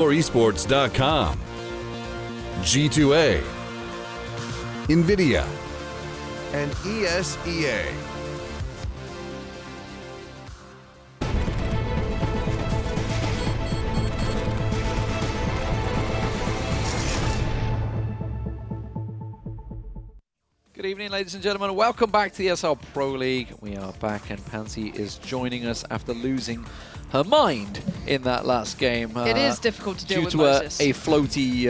mousesports.com, G2A, NVIDIA, and ESEA. Good evening, ladies and gentlemen. Welcome back to the ESL Pro League. We are back, and Pansy is joining us after losing her mind in that last game. It is difficult to deal with due Moses. to a floaty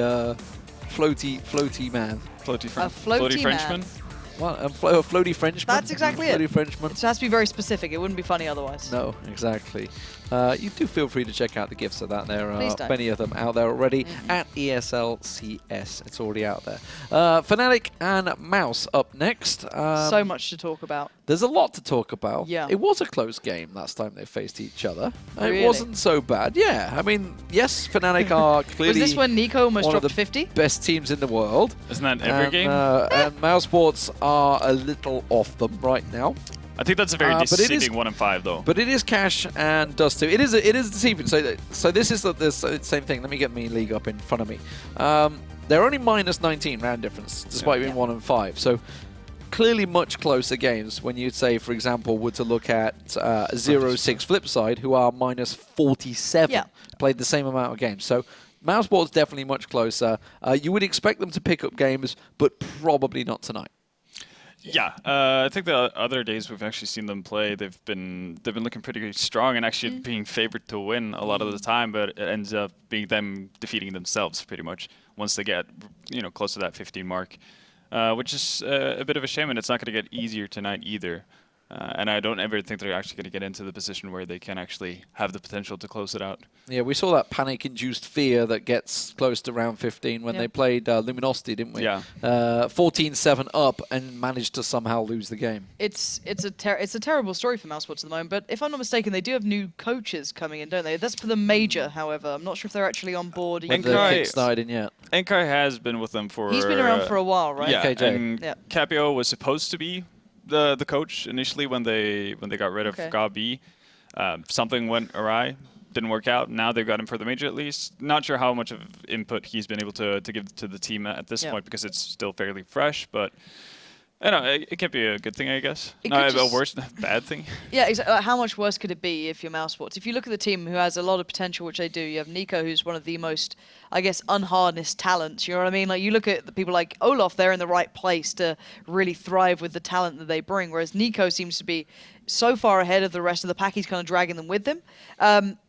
man. Floaty Frenchman? man. What? A floaty Frenchman? That's exactly it. Floaty Frenchman. It has to be very specific. It wouldn't be funny otherwise. No, exactly. You do feel free to check out the GIFs of that. There are don't. many of them out there already at ESL CS. It's already out there. Fnatic and Mouse up next. So much to talk about. There's a lot to talk about. Yeah. It was a close game last time they faced each other. Really? It wasn't so bad. Yeah, I mean, yes, Fnatic are clearly Was this when Nico almost one of dropped the 50? best teams in the world. Isn't that every game? And mousesports are a little off them right now. I think that's a very deceiving 1 and 5, though. But it is Cash and Dust too. It is deceiving. So this is the same thing. Let me get me league up in front of me. They're only minus 19 round difference, despite being 1 and 5. So clearly much closer games when you'd say, for example, were to look at 0-6 Flipside, who are minus 47, played the same amount of games. So mousesports definitely much closer. You would expect them to pick up games, but probably not tonight. Yeah, I think the other days we've actually seen them play, they've been looking pretty strong and actually being favored to win a lot of the time, but it ends up being them defeating themselves pretty much once they get close to that 15 mark, which is a bit of a shame, and it's not going to get easier tonight either. And I don't ever think they're actually going to get into the position where they can actually have the potential to close it out. Yeah, we saw that panic-induced fear that gets close to round 15 when they played Luminosity, didn't we? Yeah. 14-7 up and managed to somehow lose the game. It's a terrible story for mousesports at the moment, but if I'm not mistaken, they do have new coaches coming in, don't they? That's for the major, however. I'm not sure if they're actually on board yet. They're kickstarting yet. Enkai has been with them for... He's been around for a while, right? Yeah, KJ. and Capio was supposed to be the coach initially when they got rid of Gabi. Something went awry, didn't work out. Now they've got him for the major at least. Not sure how much of input he's been able to give to the team at this point because it's still fairly fresh, but I don't know, it can't be a good thing, I guess. Not a worse, bad thing. Yeah, exactly. How much worse could it be if you're mousesports? If you look at the team who has a lot of potential, which they do, you have Nico, who's one of the most, I guess, unharnessed talents. You know what I mean? Like, you look at the people like Olaf, they're in the right place to really thrive with the talent that they bring, whereas Nico seems to be so far ahead of the rest of the pack, he's kind of dragging them with him.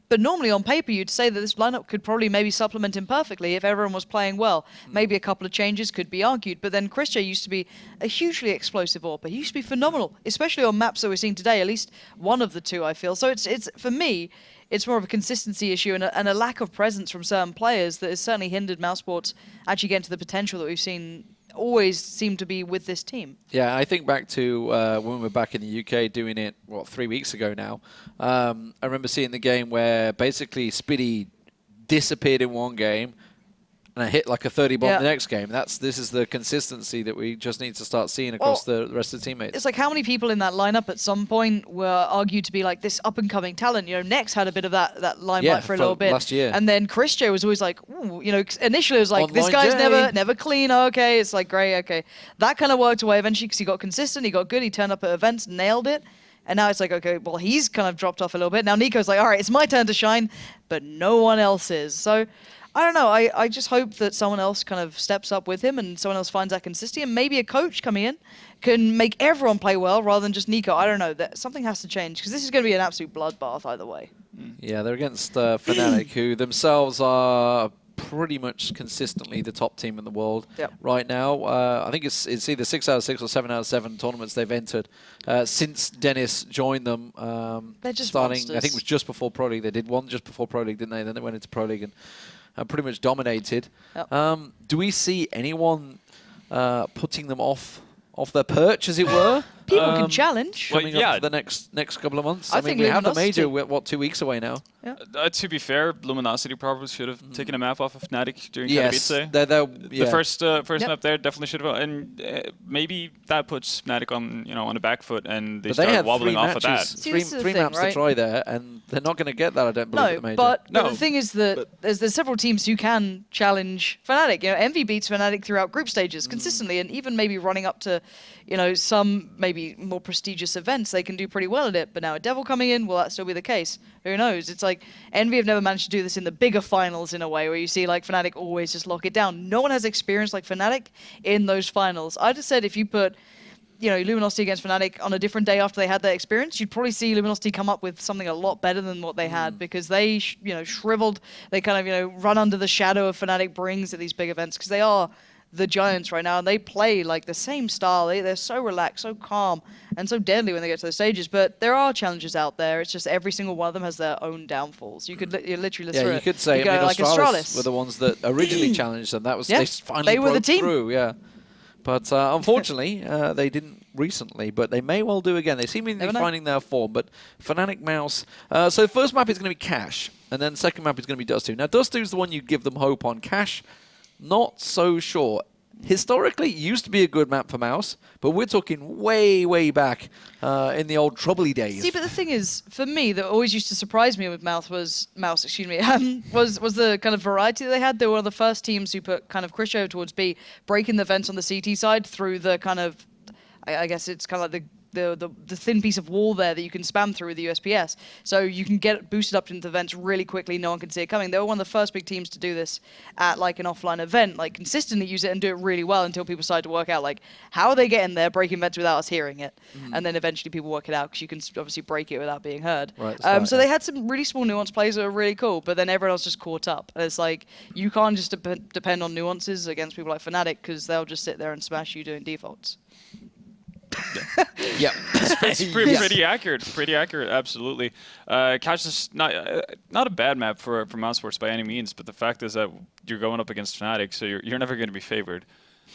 But normally on paper, you'd say that this lineup could probably maybe supplement him perfectly if everyone was playing well. Maybe a couple of changes could be argued. But then Chris J used to be a hugely explosive AWP. He used to be phenomenal, especially on maps that we're seeing today, at least one of the two, I feel. So it's for me, it's more of a consistency issue and a lack of presence from certain players that has certainly hindered mousesports actually getting to the potential that we've seen always seem to be with this team. Yeah, I think back to when we were back in the UK doing it, 3 weeks ago now. I remember seeing the game where basically Spiddy disappeared in one game and I hit like a 30 bomb the next game. This is the consistency that we just need to start seeing across the rest of the teammates. It's like how many people in that lineup at some point were argued to be like this up-and-coming talent. You know, Nex had a bit of that limelight for a little bit. Last year. And then Chris J was always like, ooh, initially it was like, this Online guy's never clean, okay. It's like, great, okay. That kind of worked away eventually because he got consistent, he got good, he turned up at events, nailed it. And now it's like, okay, well, he's kind of dropped off a little bit. Now Nico's like, all right, it's my turn to shine, but no one else is. So I don't know. I just hope that someone else kind of steps up with him and someone else finds that consistency. And maybe a coach coming in can make everyone play well rather than just Nico. I don't know. Something has to change because this is going to be an absolute bloodbath either way. Yeah, they're against Fnatic, who themselves are pretty much consistently the top team in the world right now. I think it's either 6 out of 6 or 7 out of 7 tournaments they've entered since Dennis joined them. They're just starting, monsters. I think it was just before Pro League. They did one just before Pro League, didn't they? Then they went into Pro League and pretty much dominated. Do we see anyone putting them off their perch, as it were? People can challenge. Coming up for the next couple of months. I mean, think we have the Luminosity. major, 2 weeks away now? To be fair, Luminosity probably should have taken a map off of Fnatic during Yes, Katowice. yeah. The first map there definitely should have, and maybe that puts Fnatic on a back foot, and they But start they had wobbling 3 off of that. matches, See, this is the three thing, maps right? to try there, and they're not going to get that, I don't believe, at the major. But No, the thing is that there's several teams who can challenge Fnatic. Envy beats Fnatic throughout group stages consistently, and even maybe running up to, some maybe more prestigious events, they can do pretty well at it. But now a Devil coming in, will that still be the case? Who knows? It's like Envy have never managed to do this in the bigger finals in a way where you see like Fnatic always just lock it down. No one has experience like Fnatic in those finals. I just said if you put Luminosity against Fnatic on a different day after they had that experience, you'd probably see Luminosity come up with something a lot better than what they had, because they, shriveled. They kind of, run under the shadow of Fnatic brings at these big events, because they are the giants right now, and they play like the same style. They're so relaxed, so calm, and so deadly when they get to the stages. But there are challenges out there. It's just every single one of them has their own downfalls. You could literally list through you it. could say, you go, like Astralis were the ones that originally challenged them. That was they finally they were the broke team. through, yeah. But unfortunately, they didn't recently, but they may well do again. They seem to be finding their form, but Fnatic Mouse. So the first map is going to be Cash, and then the second map is going to be Dust 2. Now, Dust 2 is the one you give them hope on. Cash, not so sure. Historically, it used to be a good map for Mouse, but we're talking way, way back in the old troubly days. See, but the thing is, for me, that always used to surprise me with Mouse, was the kind of variety that they had. They were one of the first teams who put kind of Krisho towards B, breaking the vents on the CT side through the kind of, I guess it's kind of like the thin piece of wall there that you can spam through with the USPS. So you can get boosted up into the vents really quickly, no one can see it coming. They were one of the first big teams to do this at like an offline event, like consistently use it and do it really well until people started to work out like how are they getting there, breaking vents without us hearing it. And then eventually people work it out because you can obviously break it without being heard. Right, so they had some really small nuanced plays that were really cool, but then everyone else just caught up. And it's like, you can't just depend on nuances against people like Fnatic, because they'll just sit there and smash you doing defaults. Yeah, It's pretty accurate. Pretty accurate, absolutely. Cash is not a bad map for mousesports by any means, but the fact is that you're going up against Fnatic, so you're never going to be favored.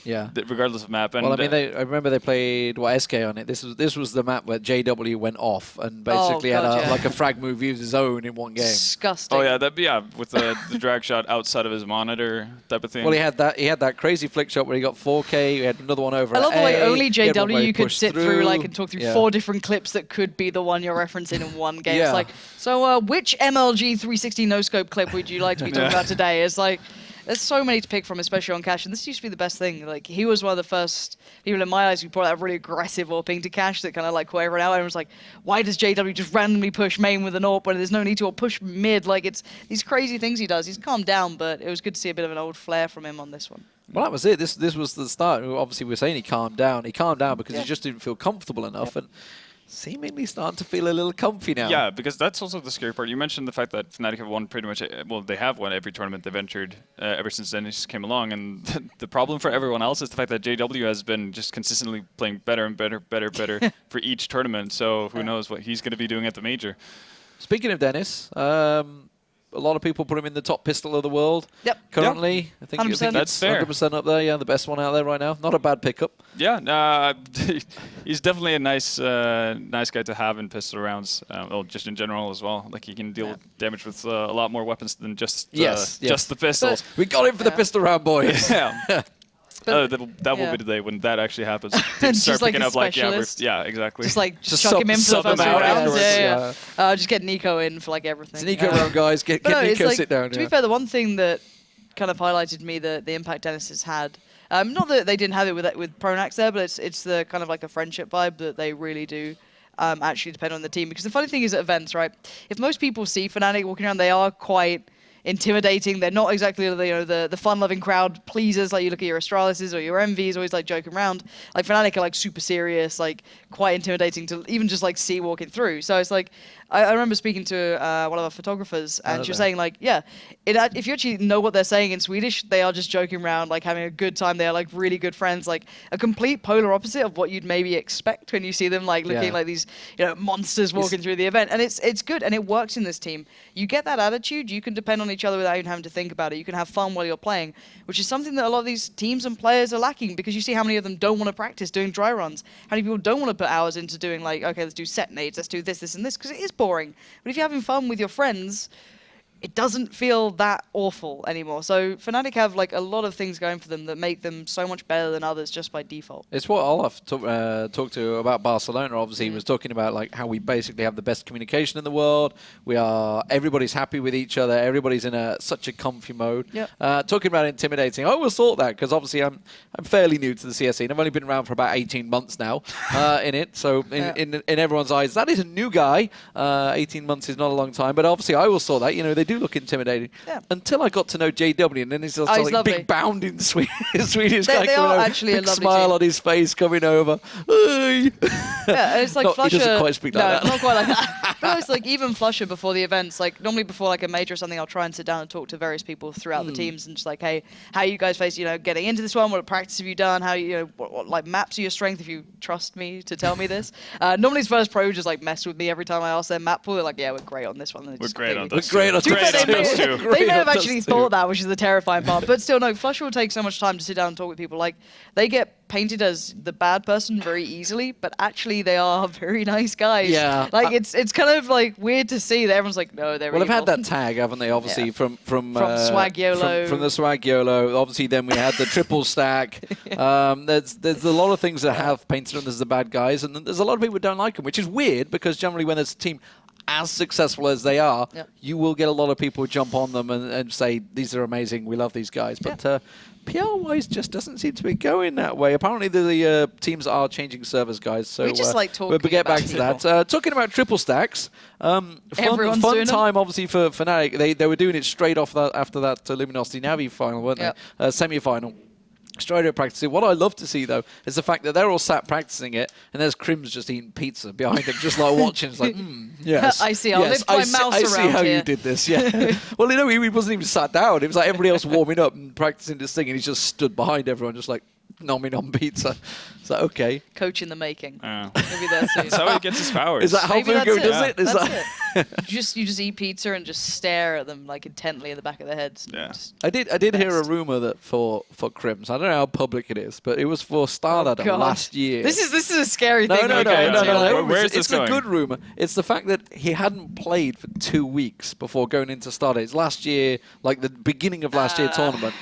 Yeah. Regardless of map. And Well, I mean, I remember they played SK on it. This was the map where JW went off and basically had like a frag move of his own in one game. Disgusting. Oh yeah, with the drag shot outside of his monitor type of thing. Well, he had that crazy flick shot where he got 4K. He had another one over. I love the way only he had one where JW he you could pushed sit through like and talk through 4 different clips that could be the one you're referencing in one game. It's like, so which MLG 360 no scope clip would you like to be talking about today? It's like, there's so many to pick from, especially on Cash, and this used to be the best thing. Like, he was one of the first people in my eyes who brought that really aggressive AWPing to Cash that kind of like caught everyone out, and was like, why does JW just randomly push main with an AWP when there's no need to, or push mid? Like, it's these crazy things he does. He's calmed down, but it was good to see a bit of an old flair from him on this one. Well, that was it. This was the start. Obviously, we're saying he calmed down. He calmed down because he just didn't feel comfortable enough, and seemingly starting to feel a little comfy now. Yeah, because that's also the scary part. You mentioned the fact that Fnatic have won pretty much, they have won every tournament they've entered ever since Dennis came along, and the problem for everyone else is the fact that JW has been just consistently playing better and better for each tournament, so who knows what he's going to be doing at the major. Speaking of Dennis, a lot of people put him in the top pistol of the world. Yep. Currently, I think 100%. That's fair. 100% up there. Yeah, the best one out there right now. Not a bad pickup. Yeah, he's definitely a nice guy to have in pistol rounds. Well, just in general as well. Like, he can deal damage with a lot more weapons than just just the pistols. We got him for the pistol round, boys. Yeah. That will be the day when that actually happens. Teams start like picking a up like specialist. exactly. Just like Just chuck him in for the sub first him few out rounds. afterwards. Just get Nico in for like everything. It's Nico round, guys. Get But no, it's Nico like, sit down. To be fair, the one thing that kind of highlighted me the impact Dennis has had, not that they didn't have it with Pronax there, but it's the kind of like a friendship vibe that they really do actually depend on the team. Because the funny thing is at events, right? If most people see Fnatic walking around, they are quite intimidating. They're not exactly the fun-loving crowd pleasers. Like, you look at your Astralises or your MVs, always like joking around. Like, Fnatic are like super serious, like quite intimidating to even just like see walking through. So it's like, I remember speaking to one of our photographers, and she was saying like, if you actually know what they're saying in Swedish, they are just joking around, like having a good time. They are like really good friends, like a complete polar opposite of what you'd maybe expect when you see them like looking like these monsters walking through the event. And it's good, and it works in this team. You get that attitude, you can depend on each other without even having to think about it. You can have fun while you're playing, which is something that a lot of these teams and players are lacking, because you see how many of them don't want to practice doing dry runs. How many people don't want to put hours into doing, like, okay, let's do set nades, let's do this, this, and this, because it is boring. But if you're having fun with your friends, it doesn't feel that awful anymore. So Fnatic have like a lot of things going for them that make them so much better than others just by default. It's what Olaf talked to about Barcelona. Obviously, he was talking about like how we basically have the best communication in the world. Everybody's happy with each other. Everybody's in such a comfy mode. Yep. Talking about intimidating, I always thought that, because obviously I'm fairly new to the CS scene. I've only been around for about 18 months now in it. So in everyone's eyes, that is a new guy. 18 months is not a long time, but obviously I always saw that. You know, they do look intimidating. Yeah. Until I got to know JW, and then he's just he's like lovely. big bounding Swedish guy They coming are over, actually a big lovely smile team. on his face coming over. Hey. Yeah, it's like No, Flusher. he doesn't quite speak like no, that. not quite like that. But it's like even Flusher before the events, like normally before like a major or something, I'll try and sit down and talk to various people throughout the teams and just like, hey, how you guys face, getting into this one? What practice have you done? How what like maps are your strength, if you trust me to tell me this? Normally Spurs Pro just like mess with me every time I ask their map pool. They're like, yeah, we're great on this one. We're great on this. Great on To be fair, this they too. may have Great on actually this thought too. that, which is the terrifying part. But still, no, Flusher will take so much time to sit down and talk with people. Like, they get painted as the bad person very easily, but actually they are very nice guys. Yeah. Like, it's kind of like weird to see that everyone's like, no, they're Well, they've evil. had that tag, haven't they? Obviously, Yeah. from Swag YOLO. from the Swag YOLO. Obviously, then we had the triple stack. There's a lot of things that have painted them as the bad guys, and there's a lot of people who don't like them, which is weird, because generally when there's a team as successful as they are, Yep. you will get a lot of people who jump on them and say, these are amazing, we love these guys. But PR-wise, just doesn't seem to be going that way. Apparently, the teams are changing servers, guys. So We just like talking we'll get back about to that. people. Talking about triple stacks, Everyone's fun doing them. time, obviously, for Fnatic. They were doing it straight off after that Luminosity Navi final, weren't Yep. they? Semi-final. Straight up practicing. What I love to see, though, is the fact that they're all sat practicing it, and there's Crims just eating pizza behind them, just like watching. It's like, yes. I see. I'll yes, lift my mouse I see around how here. you did this, yeah. Well, he wasn't even sat down. It was like everybody else warming up and practicing this thing, and he just stood behind everyone, just like nomming on pizza. It's like, okay. Coach in the making. Yeah. Maybe that's it. That's how he gets his powers. Is that how Maybe Fugo that's it. does it? Is That's that it. You just eat pizza and just stare at them like intently in the back of their heads. Yeah. Just- I did hear a Best. rumor that for Crims, I don't know how public it is, but it was for Starladder God. last year. This is a scary No, thing. no, no, Okay, no, okay. no. Where is It's this a going? good rumor. It's the fact that he hadn't played for 2 weeks before going into Stardays. Last year, like the beginning of last year tournament,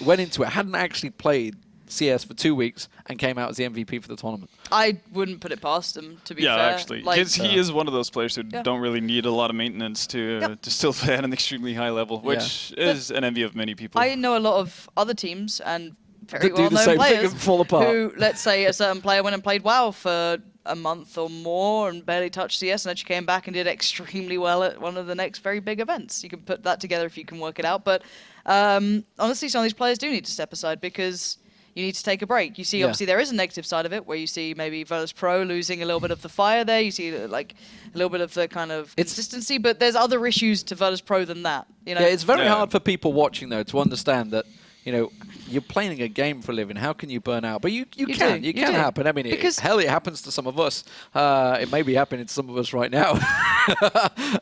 went into it, hadn't actually played CS for 2 weeks, and came out as the MVP for the tournament. I wouldn't put it past him, to be Yeah, fair. actually, Like, because he is one of those players who Yeah. don't really need a lot of maintenance to still play at an extremely high level, which is an envy of many people. I know a lot of other teams and very That do the well-known same thing players and fall apart. who, let's say, a certain player went and played WoW for a month or more and barely touched CS, and then she came back and did extremely well at one of the next very big events. You can put that together if you can work it out. But honestly, some of these players do need to step aside, because you need to take a break. You see, Yeah. obviously, there is a negative side of it, where you see maybe Virtus Pro losing a little bit of the fire there. You see, like, a little bit of the kind of consistency. But there's other issues to Virtus Pro than that. You know? Yeah, it's very Yeah. hard for people watching, though, to understand that, you're playing a game for a living. How can you burn out? But you You can. do, You you can do. happen. I mean, Because- hell, it happens to some of us. It may be happening to some of us right now,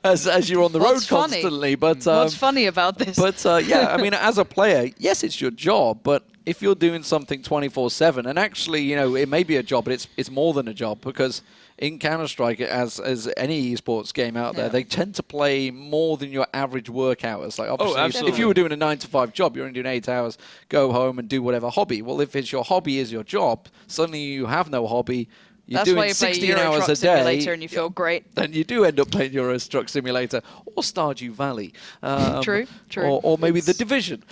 as you're on the road What's funny? constantly. But What's funny about this? But yeah, I mean, as a player, yes, it's your job, but if you're doing something 24/7, and actually, it may be a job, but it's more than a job, because in Counter-Strike, as any esports game out there, Yeah. they tend to play more than your average work hours. Like, obviously, absolutely. if you were doing a 9 to 5 job, you're only doing 8 hours, go home and do whatever hobby. Well, if it's your hobby is your job, suddenly you have no hobby. You're That's doing why you play 16 Euro hours Truck a day. Simulator and you feel great. Then you do end up playing Euro Truck Simulator or Stardew Valley. True. Or maybe The Division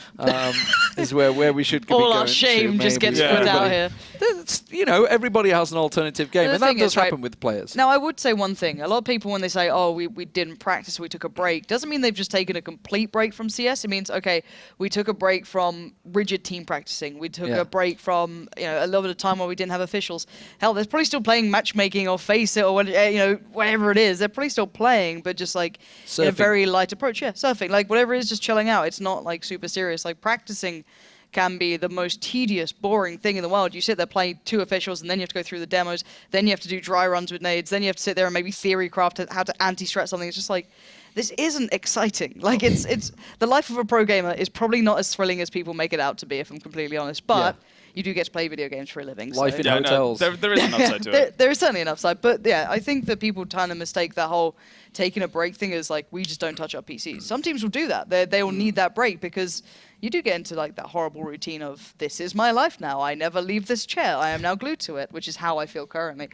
is where we should be All going our shame to, just maybe. gets put out here. That's, everybody has an alternative game, The and that thing does is, right, happen with players. Now, I would say one thing. A lot of people, when they say, oh, we didn't practice, we took a break, doesn't mean they've just taken a complete break from CS. It means, okay, we took a break from rigid team practicing. We took Yeah. a break from, a little bit of time where we didn't have officials. Hell, they're probably still playing matchmaking or Face It or whatever it is. They're probably still playing, but just like in a Surfing. very light approach. Yeah, surfing. Like whatever it is, just chilling out. It's not like super serious. Like practicing can be the most tedious, boring thing in the world. You sit there playing 2 officials, and then you have to go through the demos. Then you have to do dry runs with nades. Then you have to sit there and maybe theory craft how to anti-strat something. It's just like, this isn't exciting. Like it's the life of a pro gamer is probably not as thrilling as people make it out to be, if I'm completely honest. But you do get to play video games for a living. Life so. in hotels. No, there is an upside to it. There is certainly an upside, but yeah, I think that people kind of mistake that whole taking a break thing as like, we just don't touch our PCs. Some teams will do that. They will need that break because you do get into like that horrible routine of, this is my life now. I never leave this chair. I am now glued to it, which is how I feel currently.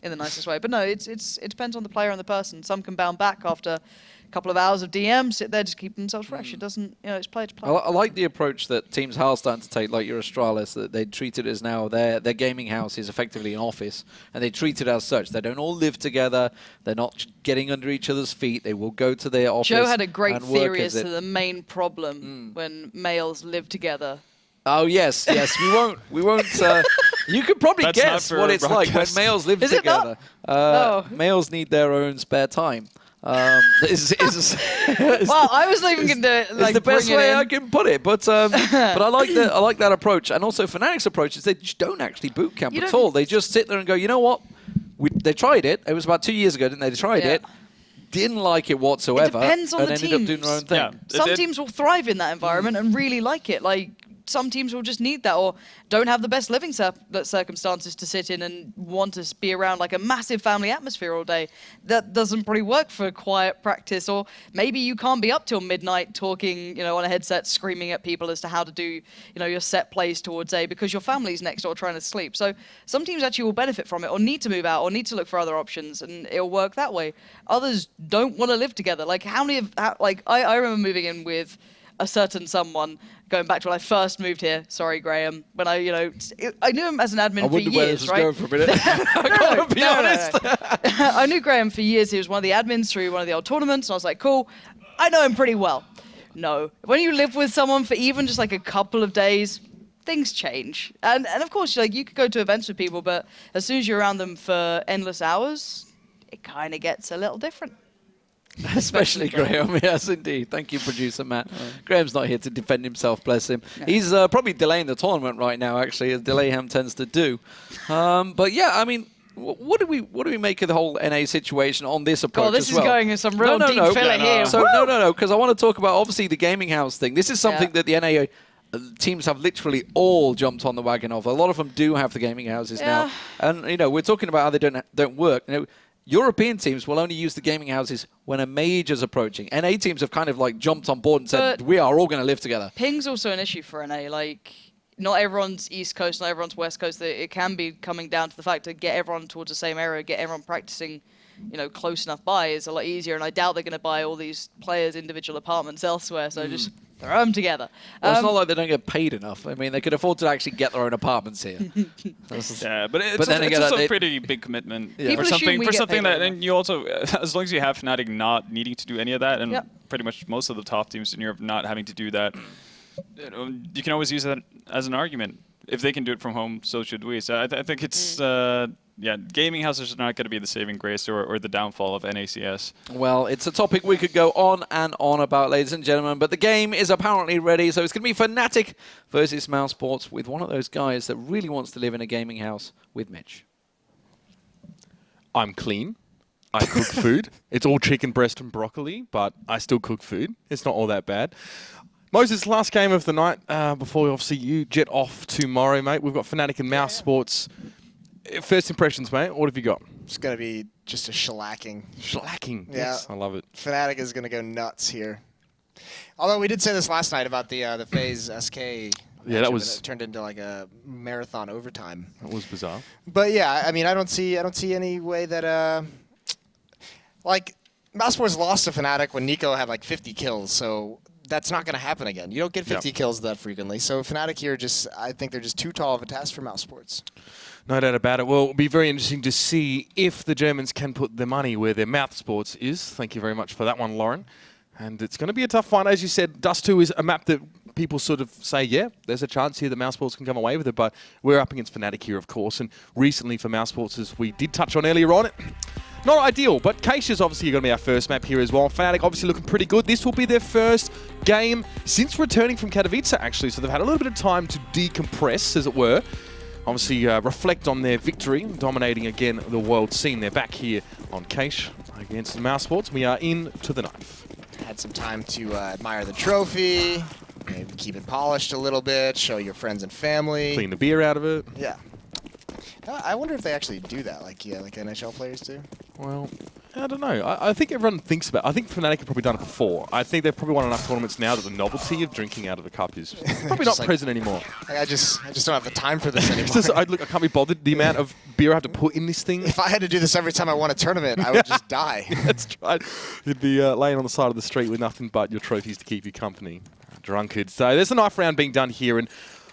In the nicest way. But no, it depends on the player and the person. Some can bounce back after a couple of hours of DM, sit there, just keep themselves fresh. It doesn't, it's player to player. I like the approach that teams are starting to take, like your Astralis, that they treat it as now their gaming house is effectively an office, and they treat it as such. They don't all live together. They're not getting under each other's feet. They will go to their office. Joe had a great and work theory as as to the main problem when males live together. Oh yes, we won't. You could probably That's guess not for what it's like when broadcast. males live Is it together. not? Males need their own spare time. Well, I was not even going to like it's the best bring it way in. I can put it, but I like that approach, and also Fnatic's approach is they just don't actually boot camp at all. They just sit there and go, you know what? They tried it. It was about 2 years ago, didn't they? They tried it. Didn't like it whatsoever. It depends on and the ended teams. up doing their own thing. Yeah. Some teams will thrive in that environment and really like it. Like some teams will just need that, or don't have the best living circumstances to sit in and want to be around like a massive family atmosphere all day. That doesn't probably work for quiet practice, or maybe you can't be up till midnight talking, on a headset, screaming at people as to how to do, your set plays towards A because your family's next door trying to sleep. So some teams actually will benefit from it, or need to move out, or need to look for other options, and it'll work that way. Others don't want to live together. Like I remember moving in with a certain someone, going back to when I first moved here. Sorry, Graham. When I knew him as an admin for years, right? I wonder where this was going for a minute. I gotta be honest. I knew Graham for years. He was one of the admins through one of the old tournaments, and I was like, cool, I know him pretty well. No. When you live with someone for even just like a couple of days, things change. And of course, you could go to events with people, but as soon as you're around them for endless hours, it kind of gets a little different. Especially Graham, yes indeed. Thank you, producer Matt. Graham's not here to defend himself, bless him. No. He's probably delaying the tournament right now, actually, as Delayham tends to do. But yeah, I mean, what do we make of the whole NA situation on this approach? This as well? is going in some real deep filler here. So no, because I want to talk about obviously the gaming house thing. This is something that the NA teams have literally all jumped on the wagon of. A lot of them do have the gaming houses now, and we're talking about how they don't work. European teams will only use the gaming houses when a major's approaching. NA teams have kind of like jumped on board and said, we are all going to live together. Ping's also an issue for NA. Like, not everyone's East Coast, not everyone's West Coast. It can be coming down to the fact to get everyone towards the same area, get everyone practicing, close enough by is a lot easier. And I doubt they're going to buy all these players' individual apartments elsewhere. So just throw them together. Well, it's not like they don't get paid enough. I mean, they could afford to actually get their own apartments here. Yeah, but it's also a pretty big commitment for something that, and you also, as long as you have Fnatic not needing to do any of that, and pretty much most of the top teams in Europe not having to do that, you can always use that as an argument. If they can do it from home, so should we. So I think it's gaming houses are not going to be the saving grace or the downfall of NACS. Well, it's a topic we could go on and on about, ladies and gentlemen, but the game is apparently ready, so it's going to be Fnatic versus mousesports with one of those guys that really wants to live in a gaming house with Mitch. I'm clean. I cook food. It's all chicken breast and broccoli, but I still cook food. It's not all that bad. Moses, last game of the night, before obviously you jet off tomorrow, mate. We've got Fnatic and mousesports. First impressions, mate. What have you got? It's going to be just a shellacking. Shellacking. Yeah. Yes, I love it. Fnatic is going to go nuts here. Although we did say this last night about the FaZe SK. Yeah, that was... It turned into like a marathon overtime. That was bizarre. But yeah, I mean, I don't see any way that like mousesports lost to Fnatic when Nico had like 50 kills, so that's not going to happen again. You don't get 50 kills that frequently. So Fnatic here I think they're just too tall of a task for mousesports. No doubt about it. Well, it'll be very interesting to see if the Germans can put their money where their mouth sports is. Thank you very much for that one, Lauren. And it's going to be a tough fight. As you said, Dust 2 is a map that people sort of say, yeah, there's a chance here that mousesports can come away with it, but we're up against Fnatic here, of course. And recently for mousesports, as we did touch on earlier on, not ideal, but Keisha's obviously going to be our first map here as well. Fnatic obviously looking pretty good. This will be their first game since returning from Katowice, actually, so they've had a little bit of time to decompress, as it were. obviously reflect on their victory, dominating again the world scene. They're back here on Cache against the mousesports. We are into the ninth. Had some time to admire the trophy, maybe keep it polished a little bit, show your friends and family. Clean the beer out of it. Yeah. I wonder if they actually do that, like NHL players do. Well, I don't know. I think everyone thinks about it. I think Fnatic have probably done it before. I think they've probably won enough tournaments now that the novelty of drinking out of a cup is probably not like, present anymore. I just don't have the time for this anymore. Look, I can't be bothered. The amount of beer I have to put in this thing. If I had to do this every time I won a tournament, I would just die. That's right. You'd be laying on the side of the street with nothing but your trophies to keep you company. Drunkard. So there's a knife round being done here, and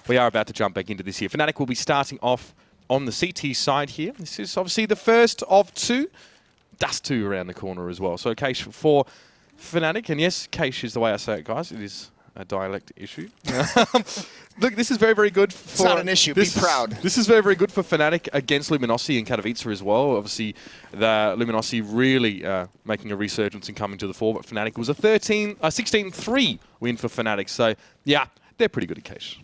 we are about to jump back into this here. Fnatic will be starting off on the CT side here. This is obviously the first of two. Dust 2 around the corner as well. So Cache for Fnatic. And yes, Cache is the way I say it, guys. It is a dialect issue. Look, this is very, very good for... It's not an issue. Be proud. This is very, very good for Fnatic against Luminosity and Katowice as well. Obviously, the Luminosity really making a resurgence and coming to the fore. But Fnatic was a 16-3 win for Fnatic. So, yeah, they're pretty good at Cache.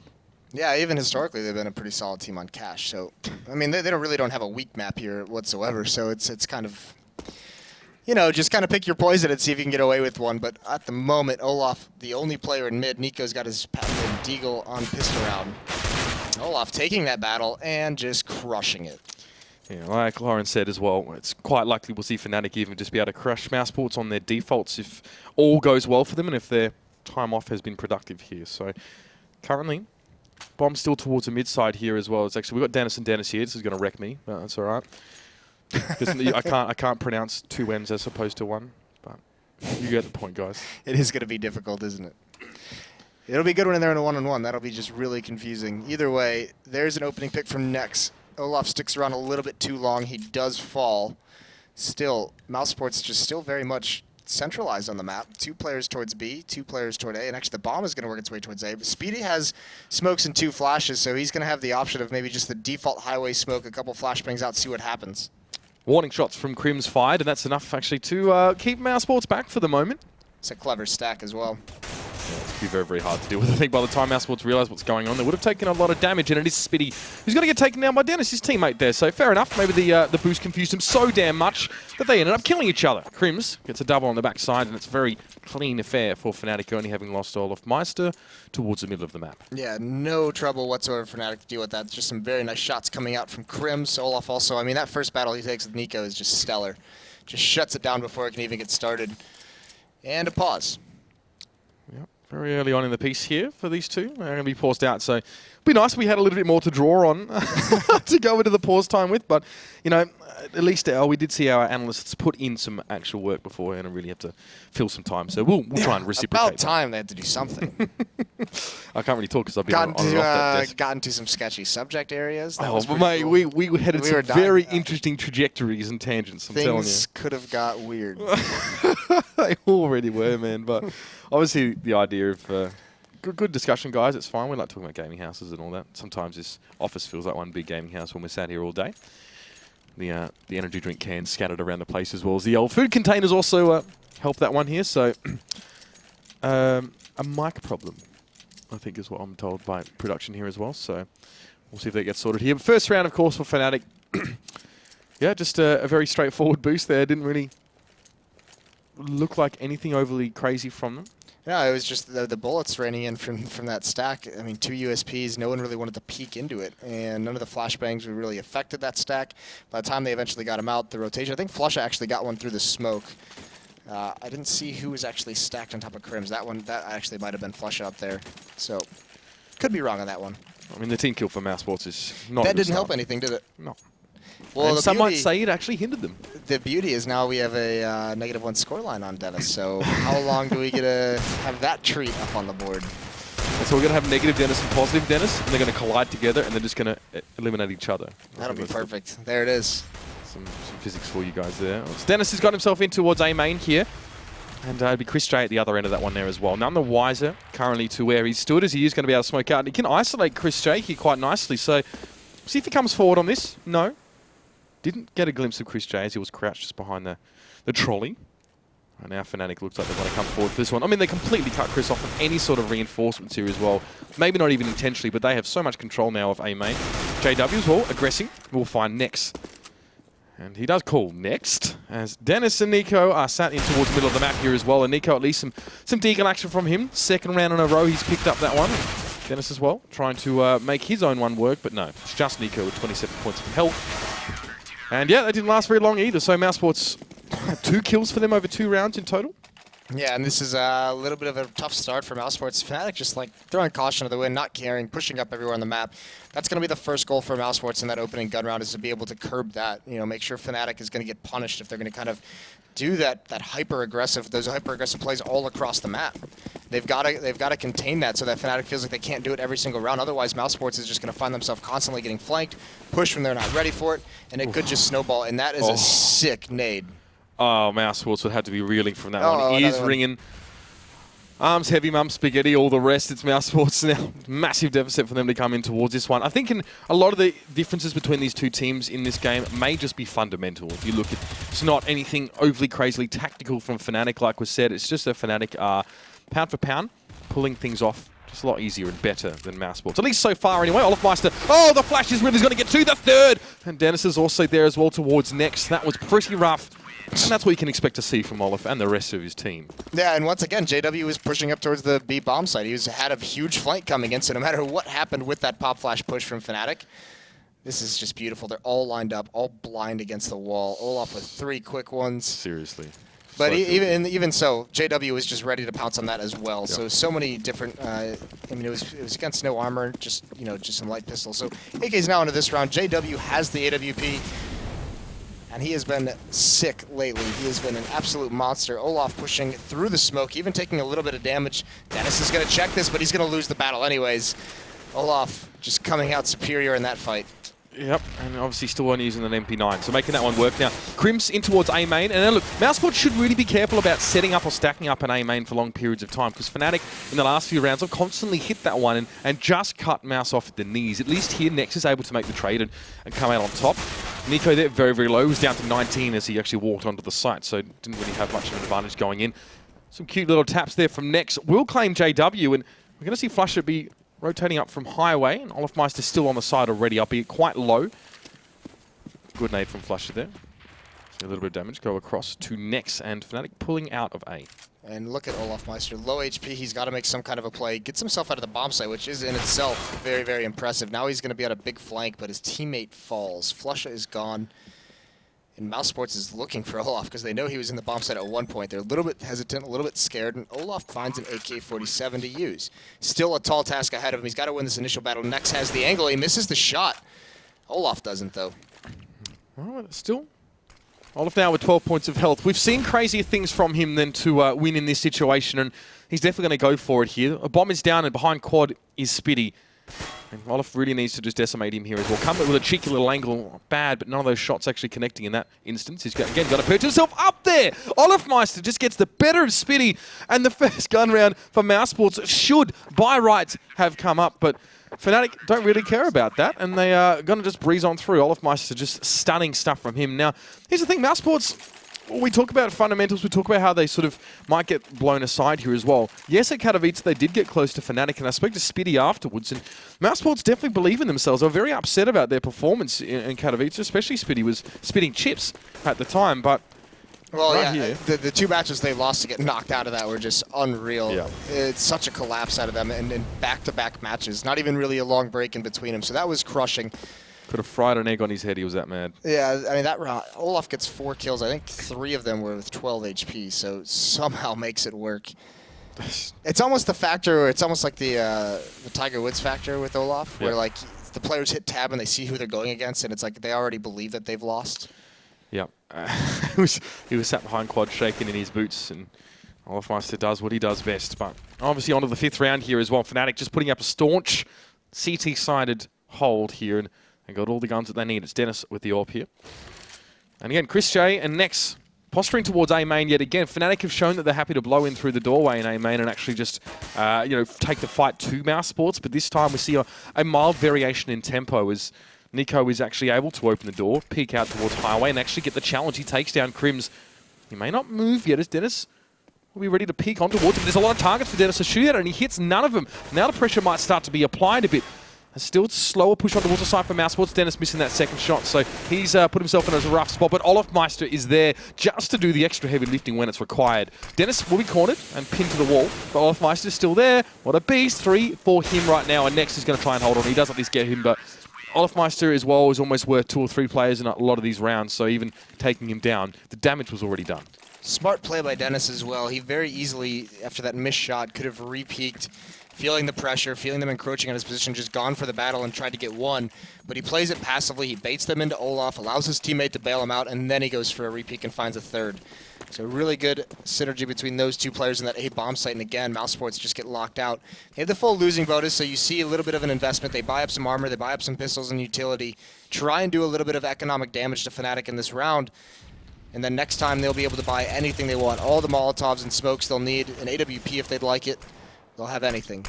Yeah, even historically, they've been a pretty solid team on Cache. So, I mean, they really don't have a weak map here whatsoever. So it's kind of, you know, just kind of pick your poison and see if you can get away with one. But at the moment, Olaf, the only player in mid, Nico's got his patented Deagle on pistol round. Olaf taking that battle and just crushing it. Yeah, like Lauren said as well, it's quite likely we'll see Fnatic even just be able to crush mousesports on their defaults if all goes well for them and if their time off has been productive here. So currently, Bomb still towards the mid side here as well. It's actually we've got Dennis and Dennis here. This is going to wreck me, but that's all right. I can't pronounce 2 N's as opposed to 1, but you get the point, guys. It is going to be difficult, isn't it? It'll be good when they're in a 1-on-1. That'll be just really confusing. Either way, there's an opening pick from Nex. Olaf sticks around a little bit too long. He does fall. Still, mousesports just still very much centralized on the map. 2 players towards B, 2 players toward A, and actually the bomb is going to work its way towards A. But Speedy has smokes and 2 flashes, so he's going to have the option of maybe just the default highway smoke, a couple flashbangs out, see what happens. Warning shots from Crims fired, and that's enough actually to keep mousesports back for the moment. It's a clever stack as well. Yeah, it's be very, very hard to deal with. I think by the time mousesports realise what's going on, they would have taken a lot of damage, and it is Spitty who's going to get taken down by Dennis, his teammate there. So fair enough. Maybe the boost confused him so damn much that they ended up killing each other. Crims gets a double on the backside, and it's a very clean affair for Fnatic, only having lost Olaf Meister towards the middle of the map. Yeah, no trouble whatsoever for Fnatic to deal with that. Just some very nice shots coming out from Crims. Olaf also, I mean, that first battle he takes with Nico is just stellar. Just shuts it down before it can even get started. And a pause. Yep. Very early on in the piece here for these two. They're going to be paused out, so it'd be nice if we had a little bit more to draw on to go into the pause time with. But, you know, at least we did see our analysts put in some actual work beforehand and really have to fill some time. So we'll try and reciprocate. About time they had to do something. I can't really talk because I've been on and off that desk. Got into some sketchy subject areas. That Oh, but mate, cool. we headed some very interesting trajectories and tangents, I'm telling you. Things could have got weird. They already were, man. But obviously the idea of good discussion, guys. It's fine. We like talking about gaming houses and all that. Sometimes this office feels like one big gaming house when we're sat here all day. The energy drink cans scattered around the place as well as the old food containers also help that one here. So a mic problem, I think, is what I'm told by production here as well. So we'll see if that gets sorted here. But first round, of course, for Fnatic. Yeah, just a very straightforward boost there. Didn't really look like anything overly crazy from them. No, it was just the bullets raining in from that stack. I mean, 2 USPs, no one really wanted to peek into it, and none of the flashbangs really affected that stack. By the time they eventually got him out, the rotation, I think Flusha actually got one through the smoke. I didn't see who was actually stacked on top of Crims. That actually might have been Flusha out there. So, could be wrong on that one. I mean, the team kill for mousesports is not... That didn't help anything, did it? No. Well, and some might say it actually hindered them. The beauty is now we have a -1 scoreline on Dennis, so how long do we get to have that treat up on the board? And so we're going to have negative Dennis and positive Dennis, and they're going to collide together, and they're just going to eliminate each other. That'll be perfect. There it is. Some physics for you guys there. So Dennis has got himself in towards A main here, and it'd be Chris J at the other end of that one there as well. None the wiser currently to where he stood, as he is going to be able to smoke out. And he can isolate Chris J here quite nicely, so see if he comes forward on this. No. Didn't get a glimpse of Chris J as he was crouched just behind the trolley. And now Fnatic looks like they want to come forward for this one. I mean, they completely cut Chris off of any sort of reinforcements here as well. Maybe not even intentionally, but they have so much control now of A main. JW as well, aggressing. We'll find Nex. And he does call next, as Dennis and Nico are sat in towards the middle of the map here as well. And Nico, at least some deagle action from him. Second round in a row, he's picked up that one. Dennis as well, trying to make his own one work, but no, it's just Nico with 27 points of health. And yeah, that didn't last very long either, so mousesports had 2 kills for them over 2 rounds in total. Yeah, and this is a little bit of a tough start for mousesports. Fnatic just like throwing caution to the wind, not caring, pushing up everywhere on the map. That's going to be the first goal for mousesports in that opening gun round, is to be able to curb that. You know, make sure Fnatic is going to get punished if they're going to kind of do those hyper aggressive plays all across the map. They've got to contain that so that Fnatic feels like they can't do it every single round. Otherwise, mousesports is just going to find themselves constantly getting flanked, pushed when they're not ready for it, and it could just snowball. And that is a sick nade. Oh, mousesports would have to be reeling from that one. Ears ringing, arms heavy, mum spaghetti, all the rest. It's mousesports now. Massive deficit for them to come in towards this one. I think a lot of the differences between these two teams in this game may just be fundamental. If you look at it's not anything overly crazily tactical from Fnatic, like was said. It's just that Fnatic are, pound for pound, pulling things off just a lot easier and better than mousesports. At least so far anyway. Olafmeister, oh, the flash is really going to get to the third. And Dennis is also there as well towards next. That was pretty rough. And that's what you can expect to see from Olaf and the rest of his team. Yeah, and once again, JW was pushing up towards the B bomb site. He had a huge flank coming in, so no matter what happened with that pop flash push from Fnatic, this is just beautiful. They're all lined up, all blind against the wall. Olaf with 3 quick ones. Seriously. But So even so, JW was just ready to pounce on that as well. Yep. So many different. I mean, it was against no armor, just some light pistols. So AK's now into this round. JW has the AWP. And he has been sick lately. He has been an absolute monster. Olaf pushing through the smoke, even taking a little bit of damage. Dennis is going to check this, but he's going to lose the battle anyways. Olaf just coming out superior in that fight. Yep, and obviously still only using an MP9, so making that one work now. Crimps in towards A main, and then look, mousesports should really be careful about setting up or stacking up an A main for long periods of time, because Fnatic in the last few rounds have constantly hit that one and just cut Mouse off at the knees. At least here, Nex is able to make the trade and come out on top. Nico there, very, very low. He was down to 19 as he actually walked onto the site, so didn't really have much of an advantage going in. Some cute little taps there from Nex. Will claim JW, and we're going to see Flusher be rotating up from Highway, and Olafmeister still on the side already, albeit quite low. Good nade from Flusher there. See a little bit of damage go across to Nex, and Fnatic pulling out of A. And look at Olafmeister. Low HP, he's got to make some kind of a play. Gets himself out of the bomb site, which is in itself very, very impressive. Now he's going to be on a big flank, but his teammate falls. Flusher is gone. And mousesports is looking for Olaf because they know he was in the bomb site at one point. They're a little bit hesitant, a little bit scared, and Olaf finds an AK-47 to use. Still a tall task ahead of him. He's got to win this initial battle. Nex has the angle. He misses the shot. Olaf doesn't, though. All right, still. Olaf now with 12 points of health. We've seen crazier things from him than to win in this situation, and he's definitely going to go for it here. A bomb is down, and behind quad is Spitty. And Olaf really needs to just decimate him here as well. Come with a cheeky little angle. Not bad, but none of those shots actually connecting in that instance. He's again got to perch himself up there. Olafmeister just gets the better of Spitty. And the first gun round for mousesports should, by rights, have come up. But Fnatic don't really care about that. And they are going to just breeze on through. Olafmeister just stunning stuff from him. Now, here's the thing. mousesports, we talk about fundamentals, we talk about how they sort of might get blown aside here as well. Yes, at Katowice, they did get close to Fnatic, and I spoke to Spitty afterwards, and mousesports definitely believe in themselves. They were very upset about their performance in Katowice, especially Spitty was spitting chips at the time, but well, right yeah, here, the 2 matches they lost to get knocked out of that were just unreal. Yeah. It's such a collapse out of them, and in back-to-back matches, not even really a long break in between them, so that was crushing. could have fried an egg on his head, he was that mad. Yeah, I mean, that round, Olaf gets 4 kills. I think 3 of them were with 12 HP, so somehow makes it work. It's almost the factor, it's almost like the Tiger Woods factor with Olaf, where like the players hit tab and they see who they're going against, and it's like they already believe that they've lost. Yeah, he was sat behind quad shaking in his boots, and Olafmeister does what he does best. But obviously onto the 5th round here as well. Fnatic just putting up a staunch CT-sided hold here, and they got all the guns that they need. It's Dennis with the AWP here. And again, Chris J and Nex posturing towards A main yet again. Fnatic have shown that they're happy to blow in through the doorway in A main and actually just, take the fight to mousesports. But this time we see a mild variation in tempo as Nico is actually able to open the door, peek out towards Highway, and actually get the challenge. He takes down Crims. He may not move yet as Dennis will be ready to peek on towards him. There's a lot of targets for Dennis to shoot at, and he hits none of them. Now the pressure might start to be applied a bit. A still slower push on the water side for mousesports. Dennis missing that second shot, so he's put himself in a rough spot. But Olofmeister is there just to do the extra heavy lifting when it's required. Dennis will be cornered and pinned to the wall, but Olofmeister is still there. What a beast. 3 for him right now, and Next is going to try and hold on. He does at least get him, but Olofmeister as well is almost worth 2 or 3 players in a lot of these rounds, so even taking him down, the damage was already done. Smart play by Dennis as well. He very easily, after that missed shot, could have re-peeked, feeling the pressure, feeling them encroaching on his position, just gone for the battle and tried to get one. But he plays it passively. He baits them into Olaf, allows his teammate to bail him out, and then he goes for a re-peek and finds a third. So really good synergy between those 2 players in that A bomb site. And again, mousesports just get locked out. They have the full losing bonus, so you see a little bit of an investment. They buy up some armor, they buy up some pistols and utility, try and do a little bit of economic damage to Fnatic in this round. And then next time they'll be able to buy anything they want. All the Molotovs and smokes they'll need, an AWP if they'd like it. They'll have anything.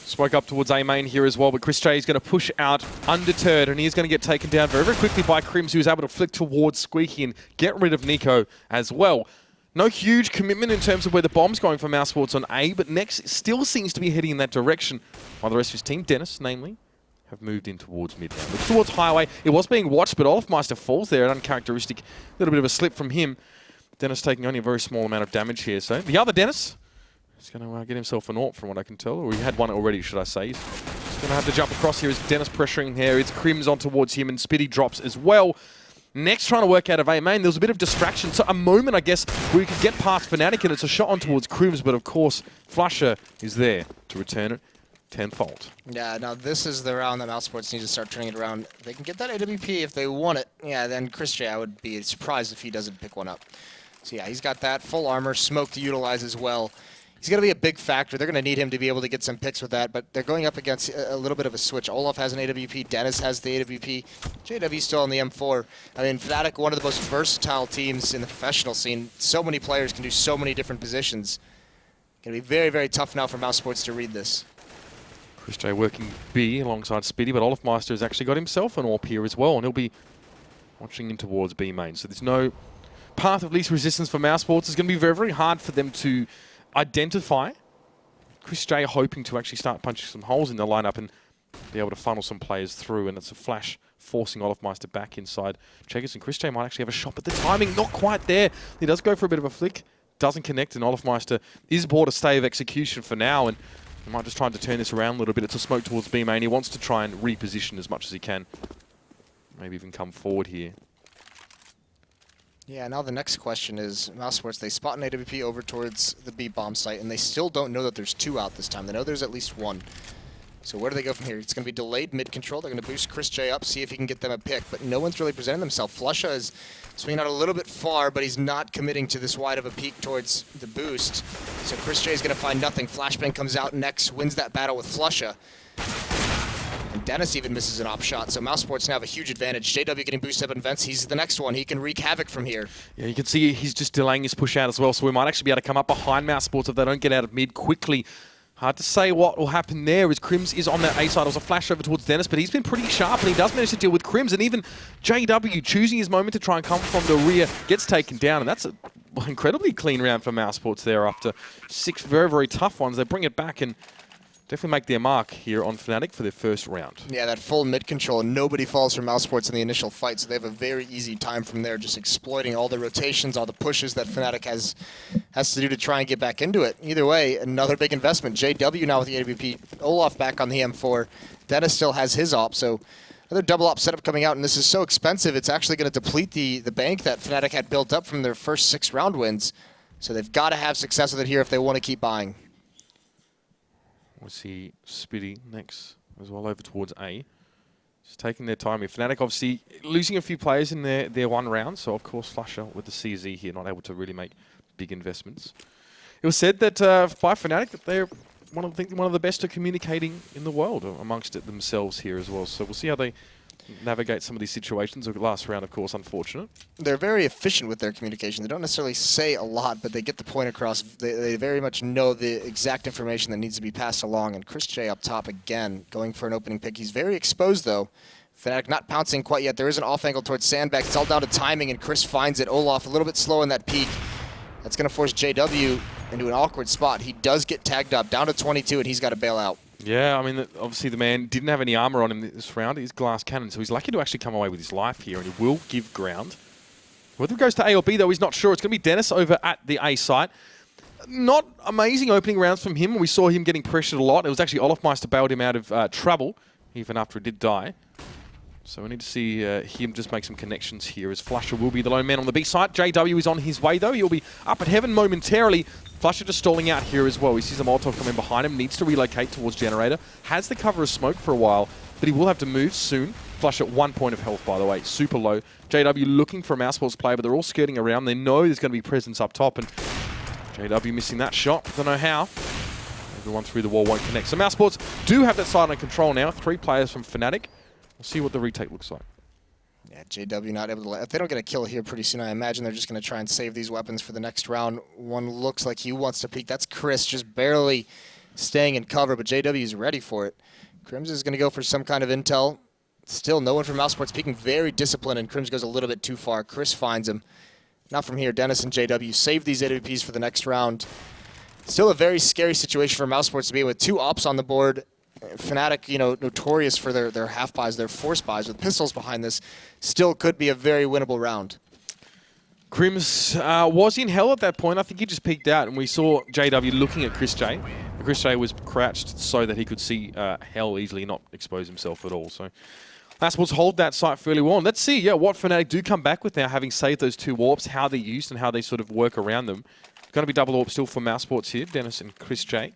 Spoke up towards A main here as well, but Chris J is going to push out undeterred, and he's going to get taken down very, very quickly by Crims, who's able to flick towards Squeaky and get rid of Nico as well. No huge commitment in terms of where the bomb's going for mousesports on A, but Next still seems to be heading in that direction, while the rest of his team, Dennis namely, have moved in towards mid lane. Look towards Highway. It was being watched, but Olofmeister falls there. An uncharacteristic little bit of a slip from him. Dennis taking only a very small amount of damage here. So the other Dennis is going to get himself an AWP from what I can tell. Or he had one already, should I say. He's going to have to jump across here. Is Dennis pressuring here. It's Crims on towards him, and Spitty drops as well. Next trying to work out of A main. There was a bit of distraction. So a moment, I guess, where we could get past Fnatic, and it's a shot on towards Crims, but of course, Flusher is there to return it tenfold. Yeah, now this is the round that mousesports need to start turning it around. They can get that AWP if they want it. Yeah, then Chris J, I would be surprised if he doesn't pick one up. So yeah, he's got that full armor, smoke to utilize as well. He's going to be a big factor. They're going to need him to be able to get some picks with that, but they're going up against a little bit of a switch. Olaf has an AWP, Dennis has the AWP, JW still on the M4. I mean, Fnatic, one of the most versatile teams in the professional scene. So many players can do so many different positions. Going to be very, very tough now for mousesports to read this. Chris J working B alongside Spitty, but Olofmeister has actually got himself an AWP here as well, and he'll be watching in towards B main. So there's no path of least resistance for mousesports. It's going to be very, very hard for them to identify. Chris J hoping to actually start punching some holes in the lineup and be able to funnel some players through, and it's a flash forcing Olofmeister back inside Checkers, and Chris J might actually have a shot, but the timing not quite there. He does go for a bit of a flick, doesn't connect, and Olofmeister is bought a stay of execution for now, and he might just try to turn this around a little bit. It's a smoke towards B main. He wants to try and reposition as much as he can. Maybe even come forward here. Yeah, now the next question is, mousesports, they spot an AWP over towards the B bomb site, and they still don't know that there's 2 out this time. They know there's at least 1. So where do they go from here? It's going to be delayed mid control. They're going to boost Chris J up, see if he can get them a pick, but no one's really presenting themselves. Flusha is swinging out a little bit far, but he's not committing to this wide of a peek towards the boost. So Chris J is going to find nothing. Flashbang comes out next, wins that battle with Flusha. And Dennis even misses an op shot, so mousesports now have a huge advantage. JW getting boosted up in vents. He's the next one. He can wreak havoc from here. Yeah, you can see he's just delaying his push out as well, so we might actually be able to come up behind mousesports if they don't get out of mid quickly. Hard to say what will happen there as Crims is on that A side. It was a flash over towards Dennis, but he's been pretty sharp and he does manage to deal with Crims, and even JW choosing his moment to try and come from the rear gets taken down, and that's an incredibly clean round for mousesports there after 6 very, very tough ones. They bring it back and definitely make their mark here on Fnatic for their first round. Yeah, that full mid control. Nobody falls for mousesports in the initial fight, so they have a very easy time from there, just exploiting all the rotations, all the pushes that Fnatic has to do to try and get back into it. Either way, another big investment. JW now with the AWP. Olaf back on the M4. Dennis still has his op, so another double op setup coming out, and this is so expensive, it's actually going to deplete the bank that Fnatic had built up from their first 6 round wins. So they've got to have success with it here if they want to keep buying. We'll see Spitty next as well over towards A. Just taking their time here. Fnatic obviously losing a few players in their 1 round, so of course Flusher with the CZ here not able to really make big investments. It was said that by Fnatic that they're one of the best at communicating in the world amongst it themselves here as well. So we'll see how they navigate some of these situations. The last round, of course, unfortunate. They're very efficient with their communication. They don't necessarily say a lot, but they get the point across. They very much know the exact information that needs to be passed along. And Chris J up top again, going for an opening pick. He's very exposed, though. Fnatic not pouncing quite yet. There is an off angle towards Sandbag. It's all down to timing, and Chris finds it. Olaf a little bit slow in that peak. That's going to force JW into an awkward spot. He does get tagged up, down to 22, and he's got to bail out. Yeah, I mean, obviously the man didn't have any armor on him this round. He's glass cannon, so he's lucky to actually come away with his life here, and he will give ground. Whether it goes to A or B, though, he's not sure. It's going to be Dennis over at the A site. Not amazing opening rounds from him. We saw him getting pressured a lot. It was actually Olofmeister bailed him out of trouble, even after he did die. So we need to see him just make some connections here, as Flusher will be the lone man on the B site. JW is on his way, though. He'll be up at heaven momentarily. Flusher just stalling out here as well. He sees a Molotov coming behind him, needs to relocate towards Generator. Has the cover of smoke for a while, but he will have to move soon. Flush at 1 point of health, by the way, super low. JW looking for a mousesports player, but they're all skirting around. They know there's going to be presence up top, and JW missing that shot. Don't know how. Everyone through the wall won't connect. So mousesports do have that side under control now. 3 players from Fnatic. We'll see what the retake looks like. Yeah, JW not able to... If they don't get a kill here pretty soon, I imagine they're just going to try and save these weapons for the next round. One looks like he wants to peek. That's Chris just barely staying in cover, but JW is ready for it. Crims is going to go for some kind of intel. Still no one from mousesports peeking. Very disciplined, and Crims goes a little bit too far. Chris finds him. Not from here. Dennis and JW save these AWPs for the next round. Still a very scary situation for mousesports to be in with 2 ops on the board. Fnatic, you know, notorious for their half buys, their force buys with pistols behind this, still could be a very winnable round. Crims was in hell at that point. I think he just peeked out, and we saw JW looking at Chris J. Chris J was crouched so that he could see hell easily, not expose himself at all. So mousesports hold that site fairly well. And let's see, what Fnatic do come back with now, having saved those 2 warps, how they're used and how they sort of work around them. Going to be double warp still for mousesports here, Dennis and Chris J.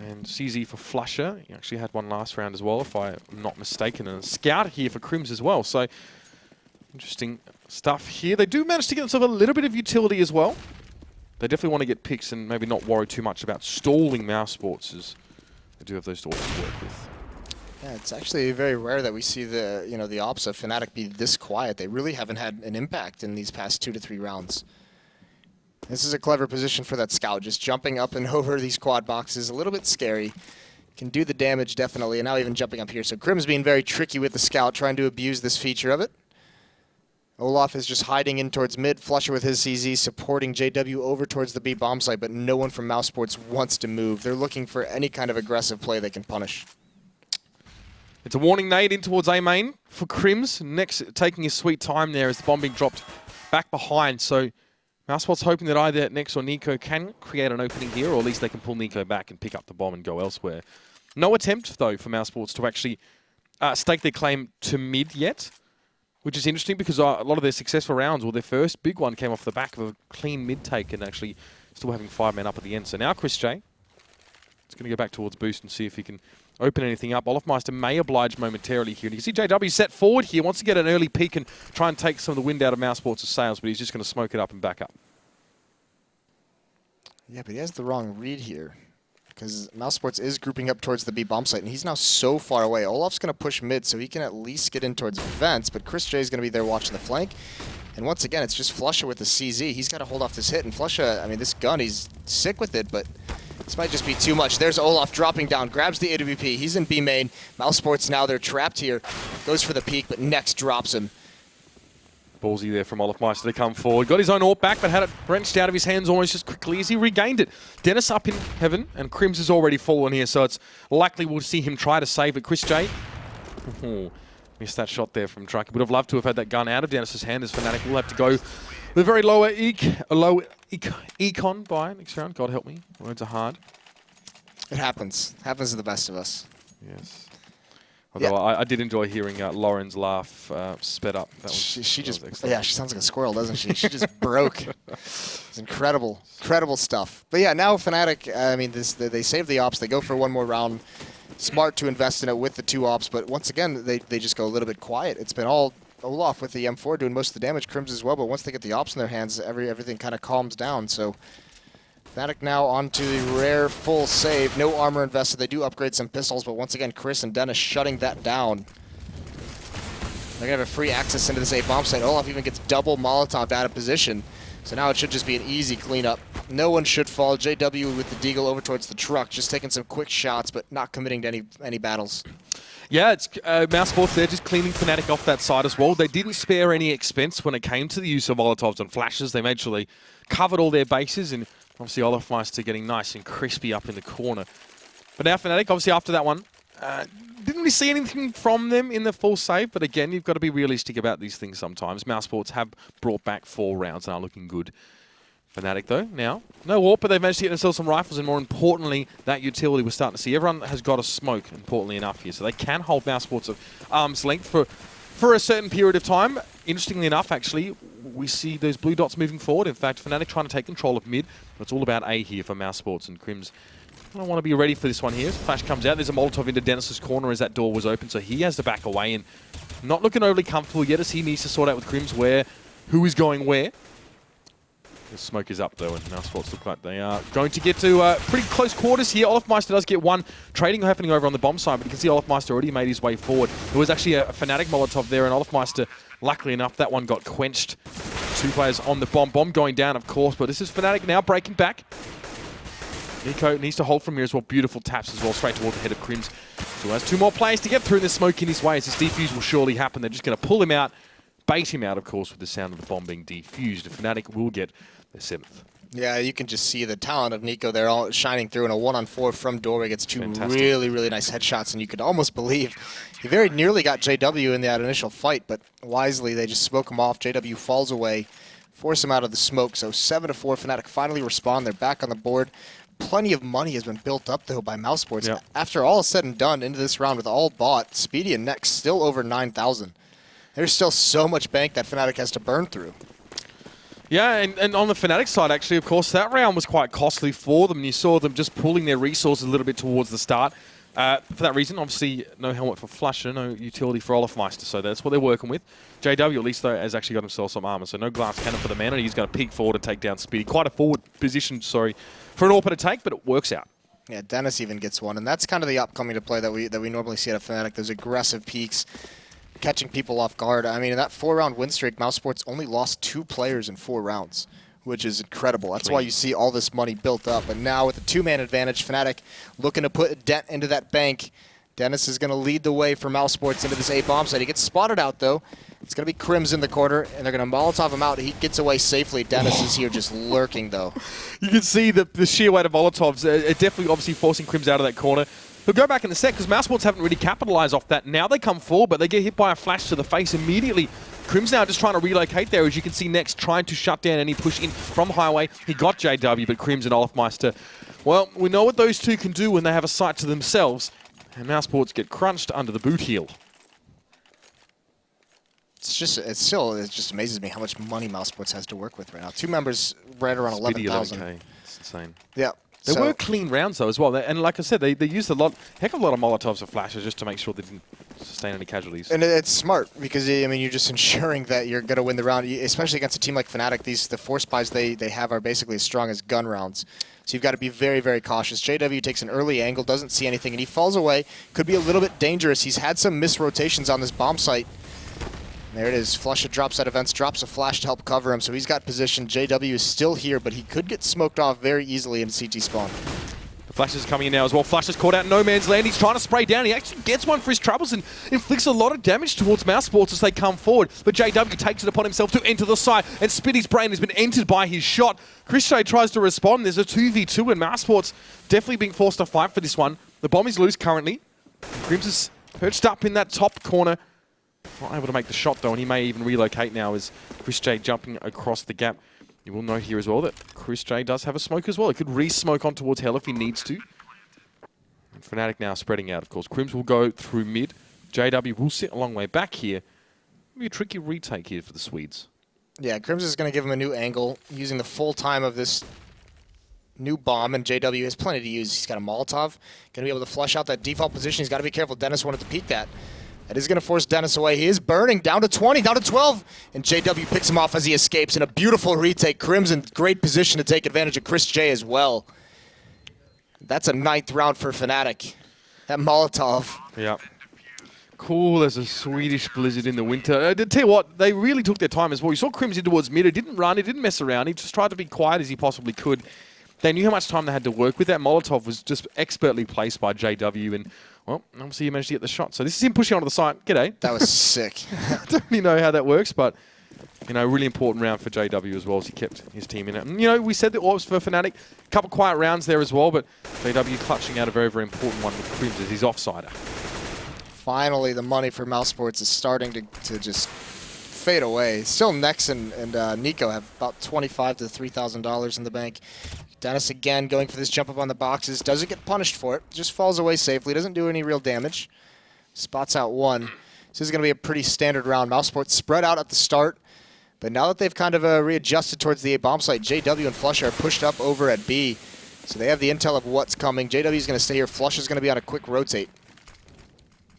And CZ for Flusher. He actually had one last round as well, if I'm not mistaken. And a scout here for Crims as well. So interesting stuff here. They do manage to get themselves a little bit of utility as well. They definitely want to get picks and maybe not worry too much about stalling mousesports, as they do have those doors to work with. Yeah, it's actually very rare that we see the ops of Fnatic be this quiet. They really haven't had an impact in these past 2 to 3 rounds. This is a clever position for that scout, just jumping up and over these quad boxes. A little bit scary. Can do the damage, definitely, and now even jumping up here. So Crims being very tricky with the scout, trying to abuse this feature of it. Olaf is just hiding in towards mid. Flusher with his CZ, supporting JW over towards the B bomb site, but no one from mousesports wants to move. They're looking for any kind of aggressive play they can punish. It's a warning nade in towards A main for Crims. Next, taking his sweet time there as the bomb being dropped back behind. So mousesports hoping that either Nex or Nico can create an opening here, or at least they can pull Nico back and pick up the bomb and go elsewhere. No attempt, though, for mousesports to actually stake their claim to mid yet, which is interesting because a lot of their successful rounds, or their first big one, came off the back of a clean mid take and actually still having 5 men up at the end. So now Chris J is going to go back towards boost and see if he can open anything up. Olofmeister may oblige momentarily here. And you can see JW set forward here, wants to get an early peek and try and take some of the wind out of mousesports' sails, but he's just going to smoke it up and back up. Yeah, but he has the wrong read here, because mousesports is grouping up towards the B bomb site, and he's now so far away. Olaf's going to push mid so he can at least get in towards vents, but Chris J is going to be there watching the flank. And once again, it's just Flusher with the CZ. He's got to hold off this hit, and Flusher, I mean, this gun, he's sick with it, but this might just be too much. There's Olaf dropping down, grabs the AWP. He's in B main. mousesports now, they're trapped here. Goes for the peek, but Nex drops him. Ballsy there from Olofmeister to come forward. Got his own AWP back, but had it wrenched out of his hands almost as quickly as he regained it. Dennis up in heaven, and Crims has already fallen here, so it's likely we'll see him try to save it. Chris J. Missed that shot there from Truck. Would have loved to have had that gun out of Dennis's hand, as Fnatic will have to go the very lower econ by next round. God help me. Words are hard. It happens. Happens to the best of us. Yes. Although I did enjoy hearing Lauren's laugh sped up. That was, she that just, was excellent. yeah, she sounds like a squirrel, doesn't she? She just broke. It's incredible, incredible stuff. But yeah, now Fnatic, I mean, they save the ops. They go for one more round. Smart to invest in it with the 2 ops, but once again, they just go a little bit quiet. It's been all Olaf with the M4 doing most of the damage, Crims as well, but once they get the ops in their hands, everything kind of calms down. So Fnatic now onto the rare full save. No armor invested. They do upgrade some pistols, but once again, Chris and Dennis shutting that down. They're going to have a free access into this A bomb site. Olaf even gets double Molotov out of position. So now it should just be an easy cleanup. No one should fall. JW with the deagle over towards the truck, just taking some quick shots, but not committing to any battles. Yeah, it's mousesports. They're just cleaning Fnatic off that side as well. They didn't spare any expense when it came to the use of Molotovs and flashes. They made sure they covered all their bases, and obviously Olofmeister getting nice and crispy up in the corner. But now Fnatic, obviously after that one, didn't really see anything from them in the full save. But again, you've got to be realistic about these things sometimes. mousesports have brought back 4 rounds and are looking good. Fnatic though, now, no warp, but they've managed to get themselves some rifles, and more importantly, that utility we're starting to see. Everyone has got a smoke, importantly enough here, so they can hold mousesports at arm's length for a certain period of time. Interestingly enough, actually, we see those blue dots moving forward. In fact, Fnatic trying to take control of mid. It's all about A here for mousesports, and Crims I don't want to be ready for this one here. Flash comes out. There's a Molotov into Dennis's corner as that door was open, so he has to back away and not looking overly comfortable yet as he needs to sort out with Crims who is going where. The smoke is up though, and mousesports look like they are going to get to pretty close quarters here. Olofmeister does get one. Trading happening over on the bomb side, but you can see Olofmeister already made his way forward. There was actually a Fnatic Molotov there, and Olofmeister, luckily enough, that one got quenched. 2 players on the bomb. Bomb going down, of course, but this is Fnatic now breaking back. Nico needs to hold from here as well. Beautiful taps as well, straight toward the head of Crims. So has 2 more players to get through, and the smoke in his way as this defuse will surely happen. They're just going to pull him out, bait him out, of course, with the sound of the bomb being defused. Fnatic will get their 7th. Yeah, you can just see the talent of Nico there all shining through in a 1-on-4 from doorway. Gets 2 Fantastic. really, really nice headshots, and you could almost believe he very nearly got JW in that initial fight, but wisely they just smoke him off. JW falls away, force him out of the smoke. So 7-4, Fnatic finally respond. They're back on the board. Plenty of money has been built up, though, by mousesports. Yep. After all is said and done, into this round with all bought, Speedy and Next still over 9,000. There's still so much bank that Fnatic has to burn through. Yeah, and on the Fnatic side, actually, of course, that round was quite costly for them. And you saw them just pulling their resources a little bit towards the start. For that reason, obviously, no helmet for Flusher, no utility for Olofmeister, so that's what they're working with. JW, at least, though, has actually got himself some armor, so no glass cannon for the man, and he's going to peek forward and take down Speedy. Quite a forward position, sorry, for an AWP to take, but it works out. Yeah, Dennis even gets one, and that's kind of the upcoming to play that we normally see at Fnatic. Those aggressive peaks, catching people off guard. I mean, in that 4-round win streak, mousesports only lost 2 players in 4 rounds, which is incredible. That's why you see all this money built up. And now with a 2-man advantage, Fnatic looking to put a dent into that bank. Dennis is going to lead the way for mousesports into this A bomb site. He gets spotted out, though. It's going to be Crims in the corner, and they're going to Molotov him out. He gets away safely. Dennis is here just lurking, though. You can see the sheer weight of Molotovs. Definitely, obviously, forcing Crims out of that corner. He'll go back in a sec, because mousesports haven't really capitalized off that. Now they come forward, but they get hit by a flash to the face immediately. Crims now just trying to relocate there, as you can see Next, trying to shut down any push in from Highway. He got JW, but Crims and Olofmeister, well, we know what those two can do when they have a sight to themselves, and mousesports get crunched under the boot heel. It just amazes me how much money mousesports has to work with right now. 2 members right around 11,000. It's insane. Yeah. They were clean rounds, though, as well. And like I said, they used heck of a lot of Molotovs or flashes just to make sure they didn't sustain any casualties. And it's smart because, I mean, you're just ensuring that you're going to win the round, especially against a team like Fnatic. The force buys they have are basically as strong as gun rounds. So you've got to be very, very cautious. JW takes an early angle, doesn't see anything, and he falls away. Could be a little bit dangerous. He's had some misrotations on this bomb site. There it is. Flusha drops out of vents, drops a flash to help cover him, so he's got position. JW is still here, but he could get smoked off very easily in CT spawn. The flash is coming in now as well. Flash is caught out in no man's land. He's trying to spray down. He actually gets one for his troubles and inflicts a lot of damage towards mousesports as they come forward. But JW takes it upon himself to enter the site, and Spitty's brain has been entered by his shot. Chris J tries to respond. There's a 2v2, and mousesports definitely being forced to fight for this one. The bomb is loose currently. Crims is perched up in that top corner. Not able to make the shot, though, and he may even relocate now as Chris J jumping across the gap. You will note here as well that Chris J does have a smoke as well. He could re-smoke on towards Hell if he needs to. And Fnatic now spreading out, of course. Crims will go through mid. JW will sit a long way back here. Maybe a tricky retake here for the Swedes. Yeah, Crims is going to give him a new angle using the full time of this new bomb, and JW has plenty to use. He's got a Molotov. Going to be able to flush out that default position. He's got to be careful. Dennis wanted to peek that. That is going to force Dennis away. He is burning, down to 20, down to 12. And JW picks him off as he escapes in a beautiful retake. Crims in great position to take advantage of Chris J as well. That's a 9th round for Fnatic. That Molotov. Yeah. Cool as a Swedish blizzard in the winter. I tell you what, they really took their time as well. You saw Crims in towards mid. He didn't run, he didn't mess around. He just tried to be quiet as he possibly could. They knew how much time they had to work with. That Molotov was just expertly placed by JW, and well, obviously he managed to get the shot. So this is him pushing onto the site. G'day. That was sick. I don't really know how that works, but You know, really important round for JW as well as he kept his team in it. And, you know, we said that Orbs for Fnatic, a couple quiet rounds there as well, but JW clutching out a very, very important one with Crims as his offsider. Finally, the money for mousesports is starting to just fade away. Still Nex and Nico have about $25,000 to $3,000 in the bank. Dennis again going for this jump up on the boxes. Doesn't get punished for it. Just falls away safely. Doesn't do any real damage. Spots out one. This is going to be a pretty standard round. Mousesports spread out at the start. But now that they've kind of readjusted towards the A bomb site, JW and Flush are pushed up over at B. So they have the intel of what's coming. JW is going to stay here. Flush is going to be on a quick rotate.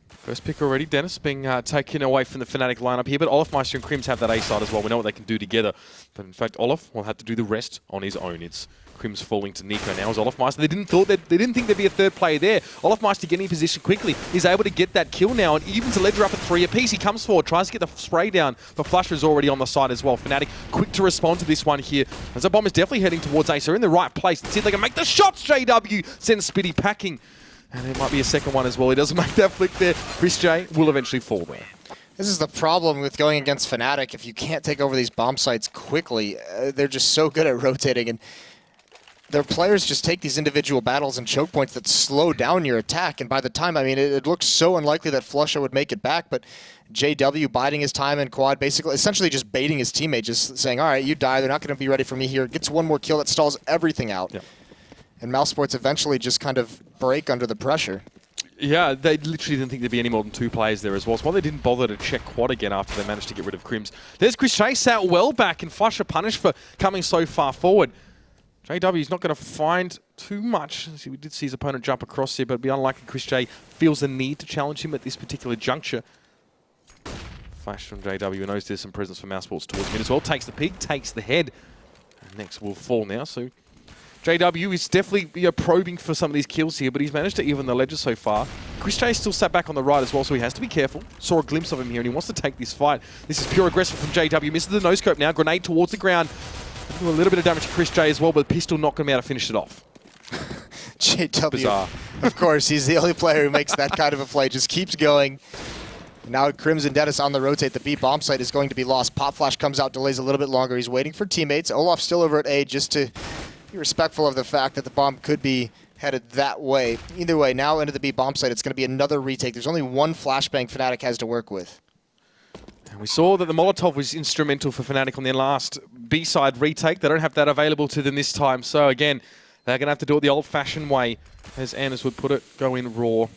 First pick already, Dennis being taken away from the Fnatic lineup here, but Olafmeister and Crims have that A side as well. We know what they can do together. But in fact, Olaf will have to do the rest on his own. It's Crims falling to Nico now as Olafmeister. They didn't think there'd be a third player there. Olafmeister getting in position quickly. He's able to get that kill now, and even to ledger up at 3 apiece. He comes forward, tries to get the spray down, but Flusher's already on the side as well. Fnatic quick to respond to this one here. As the bomb is definitely heading towards Ace. They're in the right place. Let's see if they can make the shots. JW sends Spitty packing. And there might be a second one as well. He doesn't make that flick there. Chris J will eventually fall there. This is the problem with going against Fnatic. If you can't take over these bomb sites quickly, they're just so good at rotating. And their players just take these individual battles and choke points that slow down your attack. And by the time, I mean, it looks so unlikely that Flusha would make it back. But JW biding his time in quad, basically, essentially just baiting his teammate, just saying, all right, you die. They're not going to be ready for me here. Gets one more kill that stalls everything out. Yep. And mousesports eventually just kind of break under the pressure. Yeah, they literally didn't think there'd be any more than 2 players there as well. So why they didn't bother to check quad again after they managed to get rid of Crims. There's Chris Chase out well back, and Flusher punished for coming so far forward. JW's not going to find too much. See, we did see his opponent jump across here, but it'd be unlikely Chris J feels the need to challenge him at this particular juncture. Flash from JW knows there's some presence for mousesports towards mid as well. Takes the peak, takes the head. And next will fall now, so JW is definitely probing for some of these kills here, but he's managed to even the ledger so far. Chris J is still sat back on the right as well, so he has to be careful. Saw a glimpse of him here, and he wants to take this fight. This is pure aggression from JW. Misses the no-scope now. Grenade towards the ground. Do a little bit of damage to Chris J as well, but the pistol not going to be able to finish it off. JW, bizarre. Of course, he's the only player who makes that kind of a play. Just keeps going. Now Crims and Dennis on the rotate. The B bomb site is going to be lost. Pop Flash comes out, delays a little bit longer. He's waiting for teammates. Olaf still over at A just to be respectful of the fact that the bomb could be headed that way. Either way, now into the B bomb site, it's going to be another retake. There's only one flashbang Fnatic has to work with. And we saw that the Molotov was instrumental for Fnatic on their last B-side retake. They don't have that available to them this time. So again, they're going to have to do it the old-fashioned way, as Anders would put it, go in raw.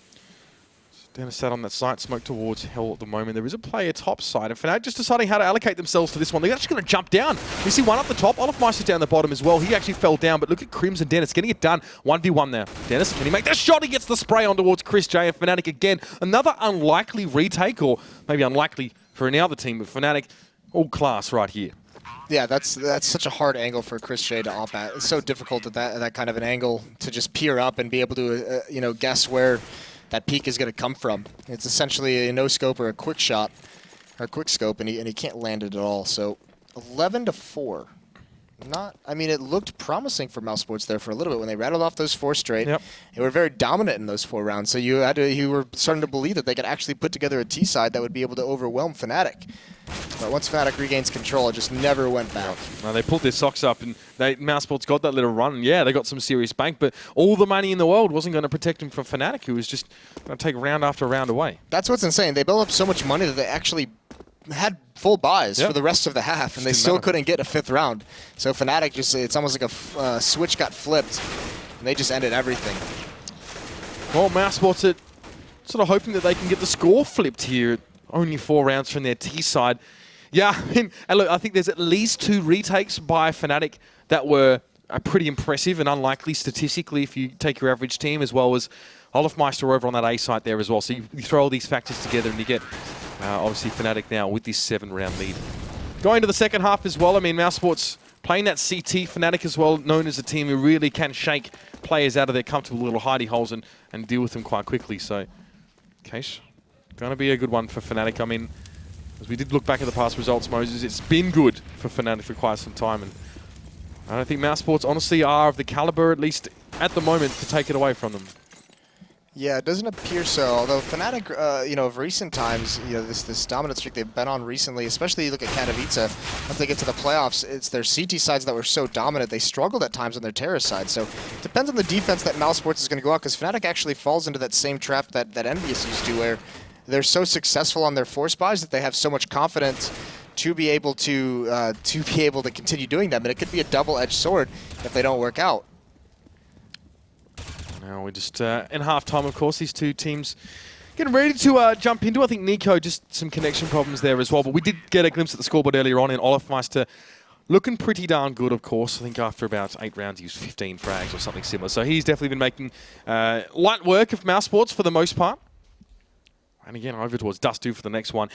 Dennis sat on that site, smoke towards hell at the moment. There is a player top side, and Fnatic just deciding how to allocate themselves to this one. They're actually going to jump down. You see one up the top. Olafmeister's down the bottom as well. He actually fell down, but look at Crims and Dennis getting it done. 1v1 now. Dennis, can he make the shot? He gets the spray on towards Chris J, and Fnatic again. Another unlikely retake, or maybe unlikely for any other team, but Fnatic, all class right here. Yeah, that's such a hard angle for Chris J to op at. It's so difficult at that kind of an angle to just peer up and be able to guess where that peak is going to come from. It's essentially a no-scope or a quick shot, or a quick scope, and he can't land it at all. So 11-4. I mean, it looked promising for mousesports there for a little bit when they rattled off those 4 straight. Yep. They were very dominant in those 4 rounds. So you were starting to believe that they could actually put together a T side that would be able to overwhelm Fnatic. But once Fnatic regains control, it just never went back. Well, they pulled their socks up, and mousesports got that little run. And yeah, they got some serious bank, but all the money in the world wasn't going to protect them from Fnatic, who was just going to take round after round away. That's what's insane. They built up so much money that they actually had full buys for the rest of the half, and they still couldn't get a 5th round. So Fnatic it's almost like a switch got flipped, and they just ended everything. Well, mousesports are sort of hoping that they can get the score flipped here. Only 4 rounds from their T side. Yeah, and look, I think there's at least 2 retakes by Fnatic that were pretty impressive and unlikely statistically if you take your average team, as well as Olafmeister over on that A site there as well. So you throw all these factors together and you get obviously Fnatic now with this 7-round lead. Going to the second half as well, I mean, mousesports playing that CT, Fnatic as well, known as a team who really can shake players out of their comfortable little hidey holes and deal with them quite quickly. So, Keish, going to be a good one for Fnatic. I mean, as we did look back at the past results, Moses, it's been good for Fnatic for quite some time. And I don't think mousesports honestly are of the caliber, at least at the moment, to take it away from them. Yeah, it doesn't appear so. Although Fnatic, you know, of recent times, you know, this dominant streak they've been on recently, especially you look at Katowice, once they get to the playoffs, it's their CT sides that were so dominant. They struggled at times on their Terra side. So it depends on the defense that mousesports is going to go out, because Fnatic actually falls into that same trap that Envious used to, where they're so successful on their force buys that they have so much confidence to be able to continue doing them, and it could be a double-edged sword if they don't work out. Now we're just in half-time, of course. These two teams getting ready to jump into. I think Nico, just some connection problems there as well. But we did get a glimpse at the scoreboard earlier on, and Olafmeister looking pretty darn good, of course. I think after about 8 rounds, he used 15 frags or something similar. So he's definitely been making light work of mousesports for the most part. And again, over towards Dust2 for the next one.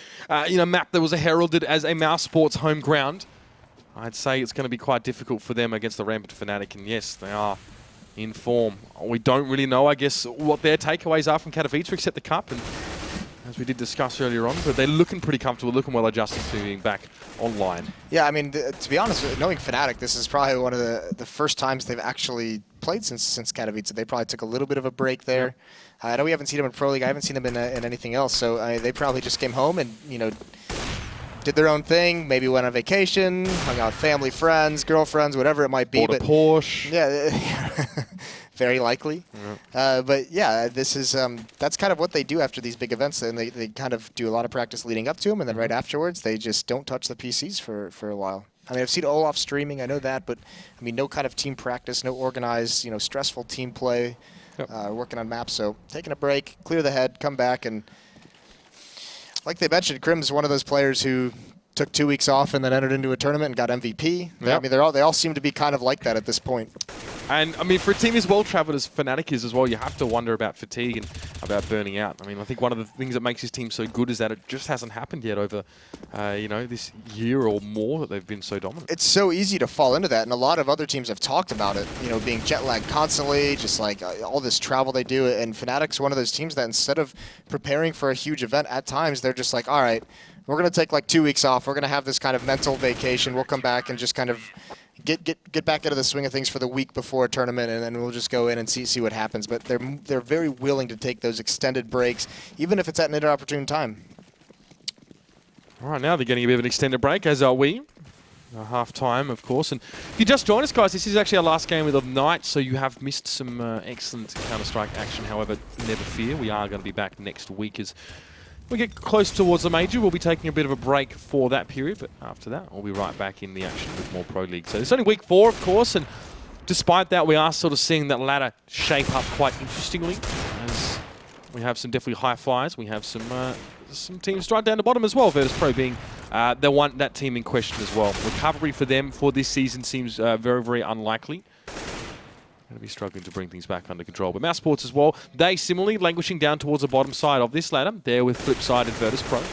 You know, map that was heralded as a mousesports home ground. I'd say it's going to be quite difficult for them against the rampant Fnatic. And yes, they are in form. We don't really know, I guess, what their takeaways are from Katowice except the cup, and as we did discuss earlier on, but they're looking pretty comfortable, looking well adjusted to being back online. Yeah, I mean, to be honest, knowing Fnatic, this is probably one of the first times they've actually played since Katowice. They probably took a little bit of a break there. I know we haven't seen them in Pro League. I haven't seen them in anything else, so they probably just came home and, you know, did their own thing, maybe went on vacation, hung out with family, friends, girlfriends, whatever it might be. Bought a Porsche. Yeah, very likely. Yeah. But yeah, this is that's kind of what they do after these big events. And they kind of do a lot of practice leading up to them, and then right afterwards, they just don't touch the PCs for a while. I mean, I've seen Olaf streaming, I know that, but I mean, no kind of team practice, no organized, you know, stressful team play, working on maps. So taking a break, clear the head, come back, and like they mentioned, Crim's one of those players who took 2 weeks off and then entered into a tournament and got MVP. Yep. I mean, they all seem to be kind of like that at this point. And, I mean, for a team as well-travelled as Fnatic is as well, you have to wonder about fatigue and about burning out. I mean, I think one of the things that makes this team so good is that it just hasn't happened yet over, you know, this year or more that they've been so dominant. It's so easy to fall into that, and a lot of other teams have talked about it, you know, being jet-lagged constantly, just like all this travel they do. And Fnatic's one of those teams that instead of preparing for a huge event, at times they're just like, all right, we're going to take like 2 weeks off. We're going to have this kind of mental vacation. We'll come back and just kind of get back into the swing of things for the week before a tournament, and then we'll just go in and see what happens. But they're very willing to take those extended breaks, even if it's at an inopportune time. All right, now they're getting a bit of an extended break, as are we. Half-time, of course. And if you just joined us, guys, this is actually our last game of the night, so you have missed some excellent Counter-Strike action. However, never fear, we are going to be back next week as we get close towards the major. We'll be taking a bit of a break for that period, but after that, we'll be right back in the action with more Pro League. So it's only week 4, of course, and despite that, we are sort of seeing that ladder shape up quite interestingly, as we have some definitely high flyers. We have some teams right down the bottom as well, Virtus Pro being that team in question as well. Recovery for them for this season seems very, very unlikely. Going to be struggling to bring things back under control. But mousesports as well, they similarly languishing down towards the bottom side of this ladder. There with Flipside and Virtus Pro.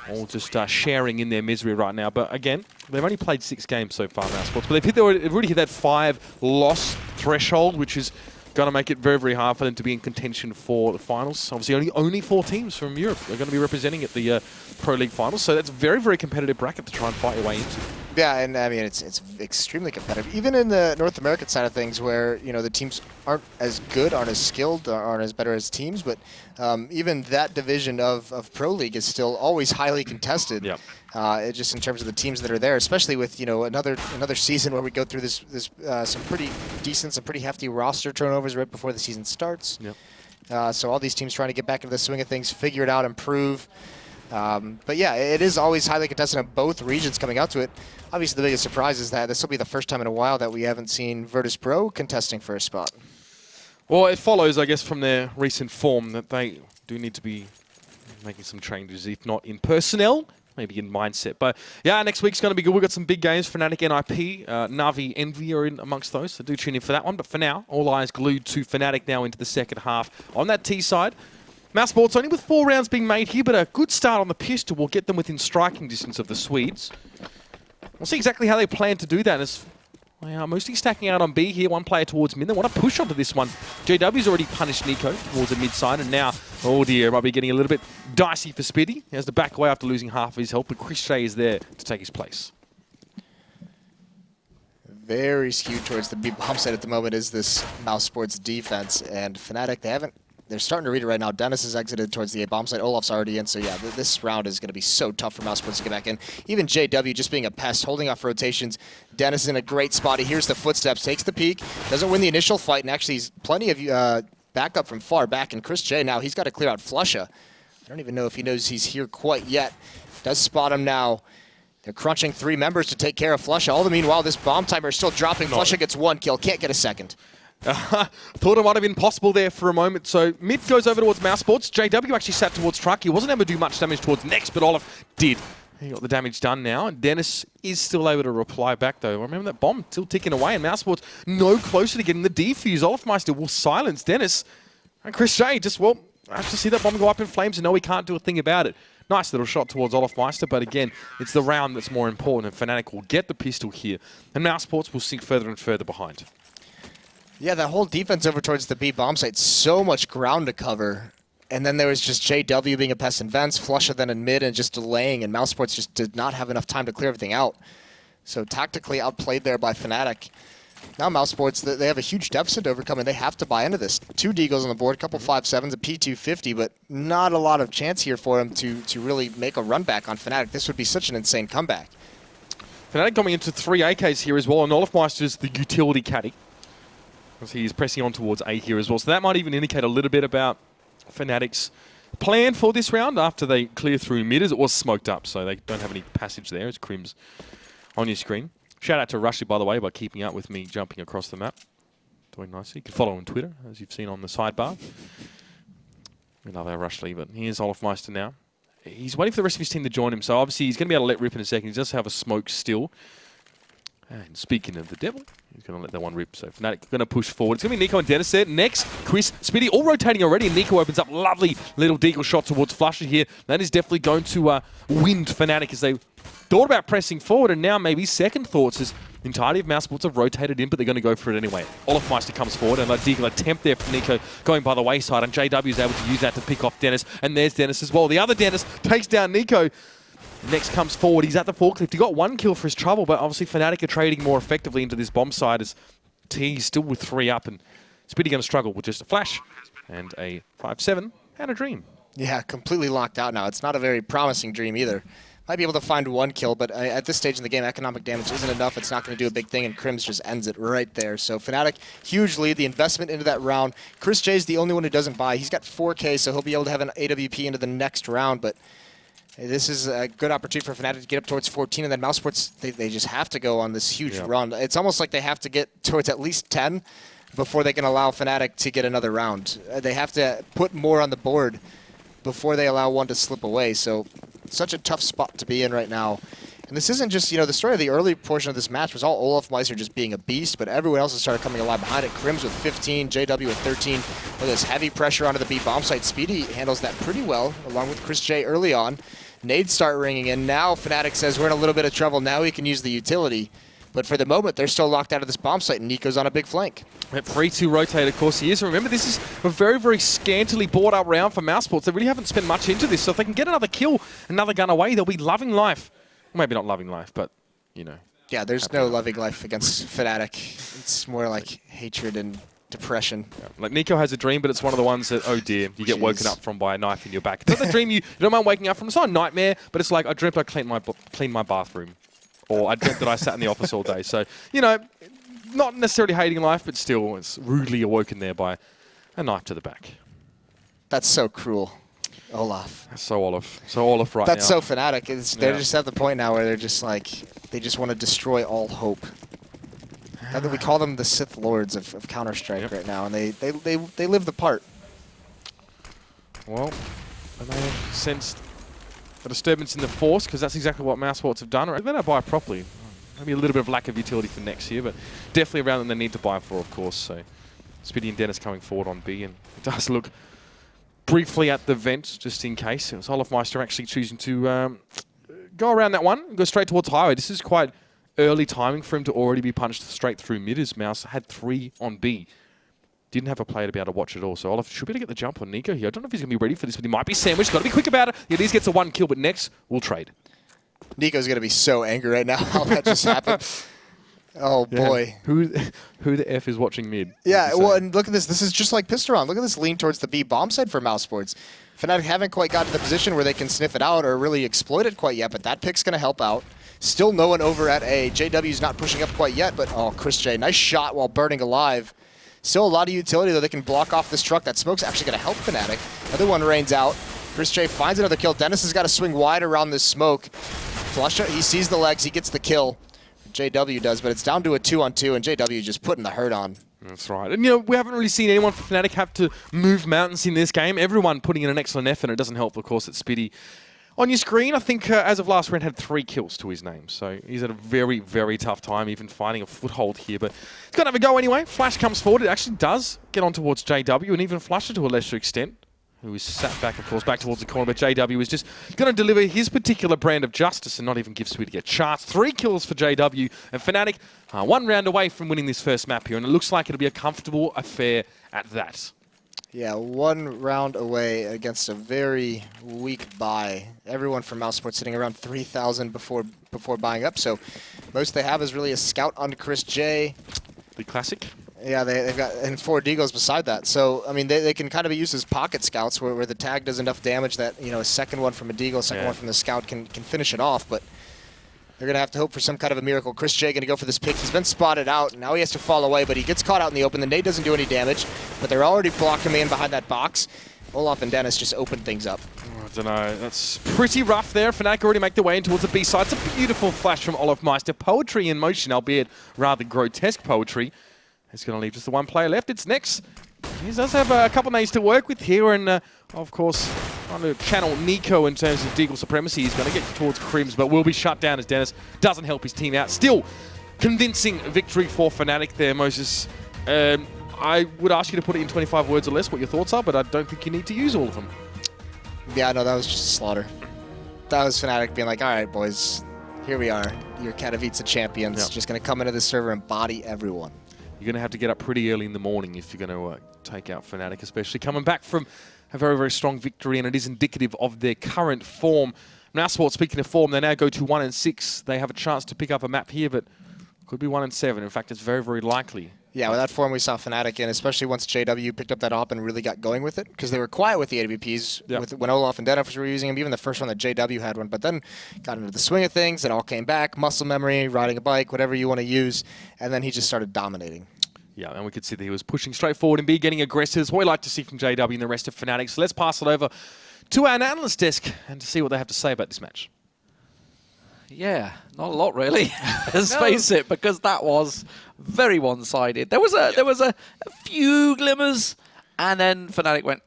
All just sharing in their misery right now. But again, they've only played 6 games so far, mousesports. But they've already hit that 5-loss threshold, which is going to make it very, very hard for them to be in contention for the finals. Obviously, only 4 teams from Europe are going to be representing at the Pro League finals. So that's a very, very competitive bracket to try and fight your way into. Yeah, and I mean, it's extremely competitive. Even in the North American side of things where, you know, the teams aren't as good, aren't as skilled, aren't as better as teams, but even that division of Pro League is still always highly contested. Yep. Just in terms of the teams that are there, especially with, you know, another season where we go through some pretty decent, some pretty hefty roster turnovers right before the season starts. Yep. So all these teams trying to get back into the swing of things, figure it out, improve. But yeah, it is always highly contested in both regions coming out to it. Obviously, the biggest surprise is that this will be the first time in a while that we haven't seen Virtus Pro contesting for a spot. Well, it follows, I guess, from their recent form that they do need to be making some changes, if not in personnel, maybe in mindset. But yeah, next week's going to be good. We've got some big games. Fnatic, NIP, Na'Vi, Envy are in amongst those, so do tune in for that one. But for now, all eyes glued to Fnatic now into the second half. On that T side, mousesports only with 4 rounds being made here, but a good start on the pistol will get them within striking distance of the Swedes. We'll see exactly how they plan to do that. As they are mostly stacking out on B here, 1 player towards mid. They want to push onto this one. JW's already punished Nico towards the mid side, and now, oh dear, might be getting a little bit dicey for Spitty. He has to back away after losing half of his health, but Chris Shea is there to take his place. Very skewed towards the B bomb side at the moment is this mousesports defense, and Fnatic, they haven't they're starting to read it right now. Dennis is exited towards the A bomb site. Olaf's already in, so yeah, this round is going to be so tough for mousesports to get back in. Even JW just being a pest, holding off rotations. Dennis is in a great spot. He hears the footsteps, takes the peek, doesn't win the initial fight, and actually he's plenty of backup from far back. And Chris J now, he's got to clear out Flusha. I don't even know if he knows he's here quite yet. Does spot him now. They're crunching 3 members to take care of Flusha. All the meanwhile, this bomb timer is still dropping. Flusha gets 1 kill, can't get a second. Thought it might have been possible there for a moment. So mid goes over towards mousesports. JW actually sat towards truck. He wasn't able to do much damage towards next, but Olaf did. He got the damage done now. And Dennis is still able to reply back, though. Remember that bomb still ticking away, and mousesports no closer to getting the defuse. Olafmeister will silence Dennis. And Chris J just, well, I have to see that bomb go up in flames and know he can't do a thing about it. Nice little shot towards Olafmeister, but again, it's the round that's more important, and Fnatic will get the pistol here. And mousesports will sink further and further behind. Yeah, that whole defense over towards the B bomb site, so much ground to cover. And then there was just JW being a pest in vents, Flusha then in mid, and just delaying, and mousesports just did not have enough time to clear everything out. So tactically outplayed there by Fnatic. Now mousesports, they have a huge deficit to overcome, and they have to buy into this. 2 Deagles on the board, a couple 5-7s, a P250, but not a lot of chance here for him to really make a run back on Fnatic. This would be such an insane comeback. Fnatic coming into 3 AKs here as well, and Olafmeister's the utility caddy. As he's pressing on towards A here as well. So that might even indicate a little bit about Fnatic's plan for this round after they clear through mid, as it was smoked up, so they don't have any passage there. It's Crims on your screen. Shout out to Rushley, by the way, by keeping up with me jumping across the map. Doing nicely. You can follow on Twitter, as you've seen on the sidebar. We love our Rushley, but here's Olafmeister now. He's waiting for the rest of his team to join him, so obviously he's going to be able to let rip in a second. He does have a smoke still. And speaking of the devil, he's going to let that one rip. So Fnatic going to push forward. It's going to be Nico and Dennis there. Next, Chris, Spitty, all rotating already. And Nico opens up. Lovely little deagle shot towards Flusha here. That is definitely going to wind Fnatic as they thought about pressing forward. And now maybe second thoughts as the entirety of mousesports have rotated in, but they're going to go for it anyway. Olafmeister comes forward and a deagle attempt there for Nico going by the wayside. And JW is able to use that to pick off Dennis. And there's Dennis as well. The other Dennis takes down Nico. Next comes forward. He's at the forklift. He got 1 kill for his trouble, but obviously Fnatic are trading more effectively into this bomb side as T still with 3 up, and Spitty going to struggle with just a flash and a 5-7 and a dream. Yeah, completely locked out now. It's not a very promising dream either. Might be able to find 1 kill, but at this stage in the game, economic damage isn't enough. It's not going to do a big thing, and Crims just ends it right there. So Fnatic, huge lead. The investment into that round. Chris J's the only one who doesn't buy. He's got 4K, so he'll be able to have an AWP into the next round, but this is a good opportunity for Fnatic to get up towards 14, and then mousesports, they just have to go on this huge run. It's almost like they have to get towards at least 10 before they can allow Fnatic to get another round. They have to put more on the board before they allow one to slip away. So such a tough spot to be in right now. And this isn't just, the story of the early portion of this match was all Olafmeister just being a beast, but everyone else has started coming alive behind it. Crims with 15, JW with 13. With this heavy pressure onto the B bomb site, Speedy handles that pretty well, along with Chris J early on. Nades start ringing in. Now Fnatic says we're in a little bit of trouble. Now we can use the utility. But for the moment, they're still locked out of this bomb site, and Nico's on a big flank. At 3-2 rotate, of course, he is. Remember, this is a very, very scantily bought up round for mousesports. They really haven't spent much into this, so if they can get another kill, another gun away, they'll be loving life. Well, maybe not loving life, but, Yeah, there's no loving life against Fnatic. It's more like hatred and depression. Yeah. Like Nico has a dream, but it's one of the ones that, oh dear, you get woken up from by a knife in your back. It's not the dream you don't mind waking up from. It's not a nightmare, but it's like, I dreamt I cleaned my bathroom. Or I dreamt that I sat in the office all day. So, not necessarily hating life, but still, it's rudely awoken there by a knife to the back. That's so cruel, Olaf. So Olaf right That's now. so Fnatic. They're just at the point now where they're just like, they just want to destroy all hope. I think we call them the Sith Lords of Counter-Strike right now, and they live the part. Well, and they sensed a disturbance in the force, because that's exactly what mousesports have done. They don't buy properly. Maybe a little bit of lack of utility for next year, but definitely around them they need to buy for, of course. So Spitty and Dennis coming forward on B, and it does look briefly at the vent, just in case. It was Olafmeister actually choosing to go around that one and go straight towards highway. This is quite early timing for him to already be punched straight through mid, as Mouse had 3 on B. Didn't have a player to be able to watch it all. So Olaf should be able to get the jump on Nico here. I don't know if he's going to be ready for this, but he might be sandwiched. Got to be quick about it. Yeah, these gets a 1 kill, but next, we'll trade. Nico's going to be so angry right now how that just happened. Oh, boy. Who the F is watching mid? Yeah, well, and look at this. This is just like Pisteron. Look at this lean towards the B bomb side for mousesports. Fnatic haven't quite got to the position where they can sniff it out or really exploit it quite yet, but that pick's going to help out. Still no one over at A. JW's not pushing up quite yet, but oh, Chris J, nice shot while burning alive. Still a lot of utility, though. They can block off this truck. That smoke's actually going to help Fnatic. Another one rains out. Chris J finds another kill. Dennis has got to swing wide around this smoke. Flusha, he sees the legs. He gets the kill. JW does, but it's down to a 2-on-2, and JW just putting the hurt on. That's right. And, we haven't really seen anyone from Fnatic have to move mountains in this game. Everyone putting in an excellent effort. It doesn't help, of course, that Spitty on your screen, I think, as of last round, had 3 kills to his name. So he's had a very, very tough time even finding a foothold here. But he's going to have a go anyway. Flash comes forward. It actually does get on towards JW and even Flusher to a lesser extent, who is sat back, of course, back towards the corner. But JW is just going to deliver his particular brand of justice and not even give Spitty a chance. 3 kills for JW. And Fnatic 1 round away from winning this first map here. And it looks like it'll be a comfortable affair at that. Yeah, 1 round away against a very weak buy. Everyone from mousesports sitting around 3,000 before buying up. So most they have is really a scout on Chris J. The classic. Yeah, they've got and 4 Deagles beside that. So, I mean, they can kind of be used as pocket scouts where the tag does enough damage that, a second one from a Deagle, second one from the scout can finish it off. But they're going to have to hope for some kind of a miracle. Chris J going to go for this pick. He's been spotted out. Now he has to fall away, but he gets caught out in the open. The nade doesn't do any damage, but they're already blocking him in behind that box. Olaf and Dennis just open things up. I don't know. That's pretty rough there. Fnatic already make their way in towards the B side. It's a beautiful flash from Olaf Meister. Poetry in motion, albeit rather grotesque poetry. It's going to leave just the 1 player left. It's Nex. He does have a couple nades to work with here, and of course, trying to channel Nico in terms of Deagle supremacy. He's going to get towards Crims, but will be shut down as Dennis doesn't help his team out. Still, convincing victory for Fnatic there, Moses. I would ask you to put it in 25 words or less what your thoughts are, but I don't think you need to use all of them. Yeah, no, that was just a slaughter. That was Fnatic being like, all right, boys, here we are. Your Katowice champions. Yep. Just going to come into the server and body everyone. You're going to have to get up pretty early in the morning if you're going to take out Fnatic, especially coming back from a very, very strong victory, and it is indicative of their current form. mousesports, speaking of form, they now go to 1-6. They have a chance to pick up a map here, but could be 1-7. In fact, it's very, very likely. Yeah, with that form we saw Fnatic in, especially once JW picked up that op and really got going with it, because they were quiet with the AWPs when Olaf and Dennis were using them, even the first one that JW had one, but then got into the swing of things, it all came back, muscle memory, riding a bike, whatever you want to use, and then he just started dominating. Yeah, and we could see that he was pushing straight forward and be getting aggressive. It's what we like to see from JW and the rest of Fnatic. So let's pass it over to our analyst desk and to see what they have to say about this match. Yeah, not a lot really. Let's face it, because that was very one-sided. There was a few glimmers, and then Fnatic went,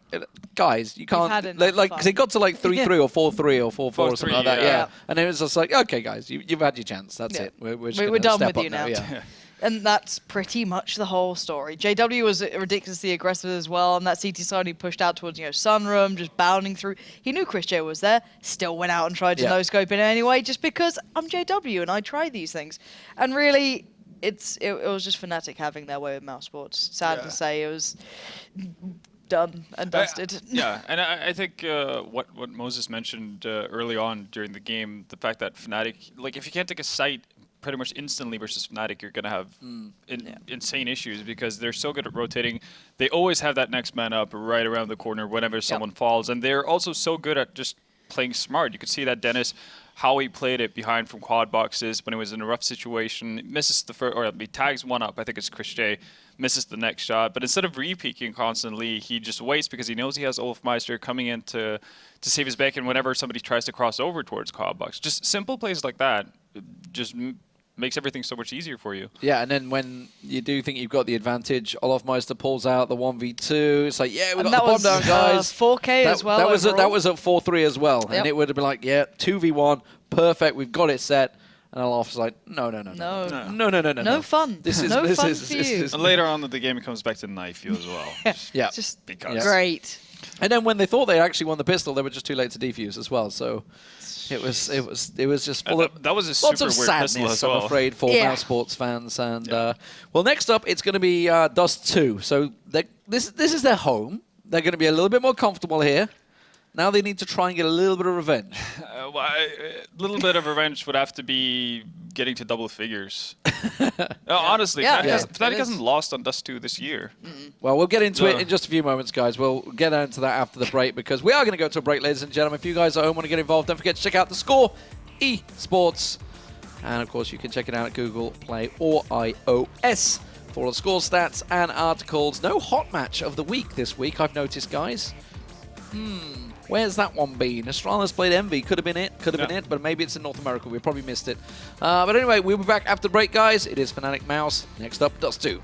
guys, you can't, because it got to like 3-3 or 4-3 or 4-4 or something like that. Yeah, and it was just like, okay, guys, you've had your chance. That's it. We're done with up you now. Yeah. And that's pretty much the whole story. JW was ridiculously aggressive as well. On that CT side, he pushed out towards, Sunroom, just bounding through. He knew Chris J was there, still went out and tried to no-scope it anyway, just because I'm JW and I try these things. And really, it was just Fnatic having their way with mousesports. Sad to say, it was done and dusted. And I think what Moses mentioned early on during the game, the fact that Fnatic, like, if you can't take a site pretty much instantly versus Fnatic, you're going to have insane issues because they're so good at rotating. They always have that next man up right around the corner whenever someone falls. And they're also so good at just playing smart. You could see that Dennis, how he played it behind from quad boxes when he was in a rough situation, misses the first, or he tags one up, I think it's Chris J, misses the next shot. But instead of re-peeking constantly, he just waits because he knows he has Olaf Meister coming in to save his bacon whenever somebody tries to cross over towards quad box. Just simple plays like that just makes everything so much easier for you. Yeah, and then when you do think you've got the advantage, Olaf Meister pulls out the 1v2. It's like, yeah, we got the bomb down, guys. 4K as well. That was at 4-3 as well, and it would have been like, yeah, 2v1, perfect, we've got it set. And Olaf's like, no. No fun. This is no this fun is, for this you. is And later on in the game, it comes back to knife you as well. Just because. Great. And then when they thought they actually won the pistol, they were just too late to defuse as well. So it was just full of that was a lots super of weird sadness, pistol as well. I'm afraid, for mousesports fans. And well, next up it's going to be Dust 2. So this is their home. They're going to be a little bit more comfortable here. Now they need to try and get a little bit of revenge. Well, a little bit of revenge would have to be getting to double figures. Honestly, Yeah, Fnatic it hasn't is. lost on Dust 2 this year. Well, we'll get into it in just a few moments, guys. We'll get into that after the break because we are going to go to a break, ladies and gentlemen. If you guys at home want to get involved, don't forget to check out The Score, eSports. And, of course, you can check it out at Google Play or iOS for all the score stats and articles. No hot match of the week this week, I've noticed, guys. Where's that one been? Astrana's played Envy. Could have been it. Could have been it. But maybe it's in North America. We probably missed it. But anyway, we'll be back after the break, guys. It is Fnatic Mouse. Next up, Dust 2.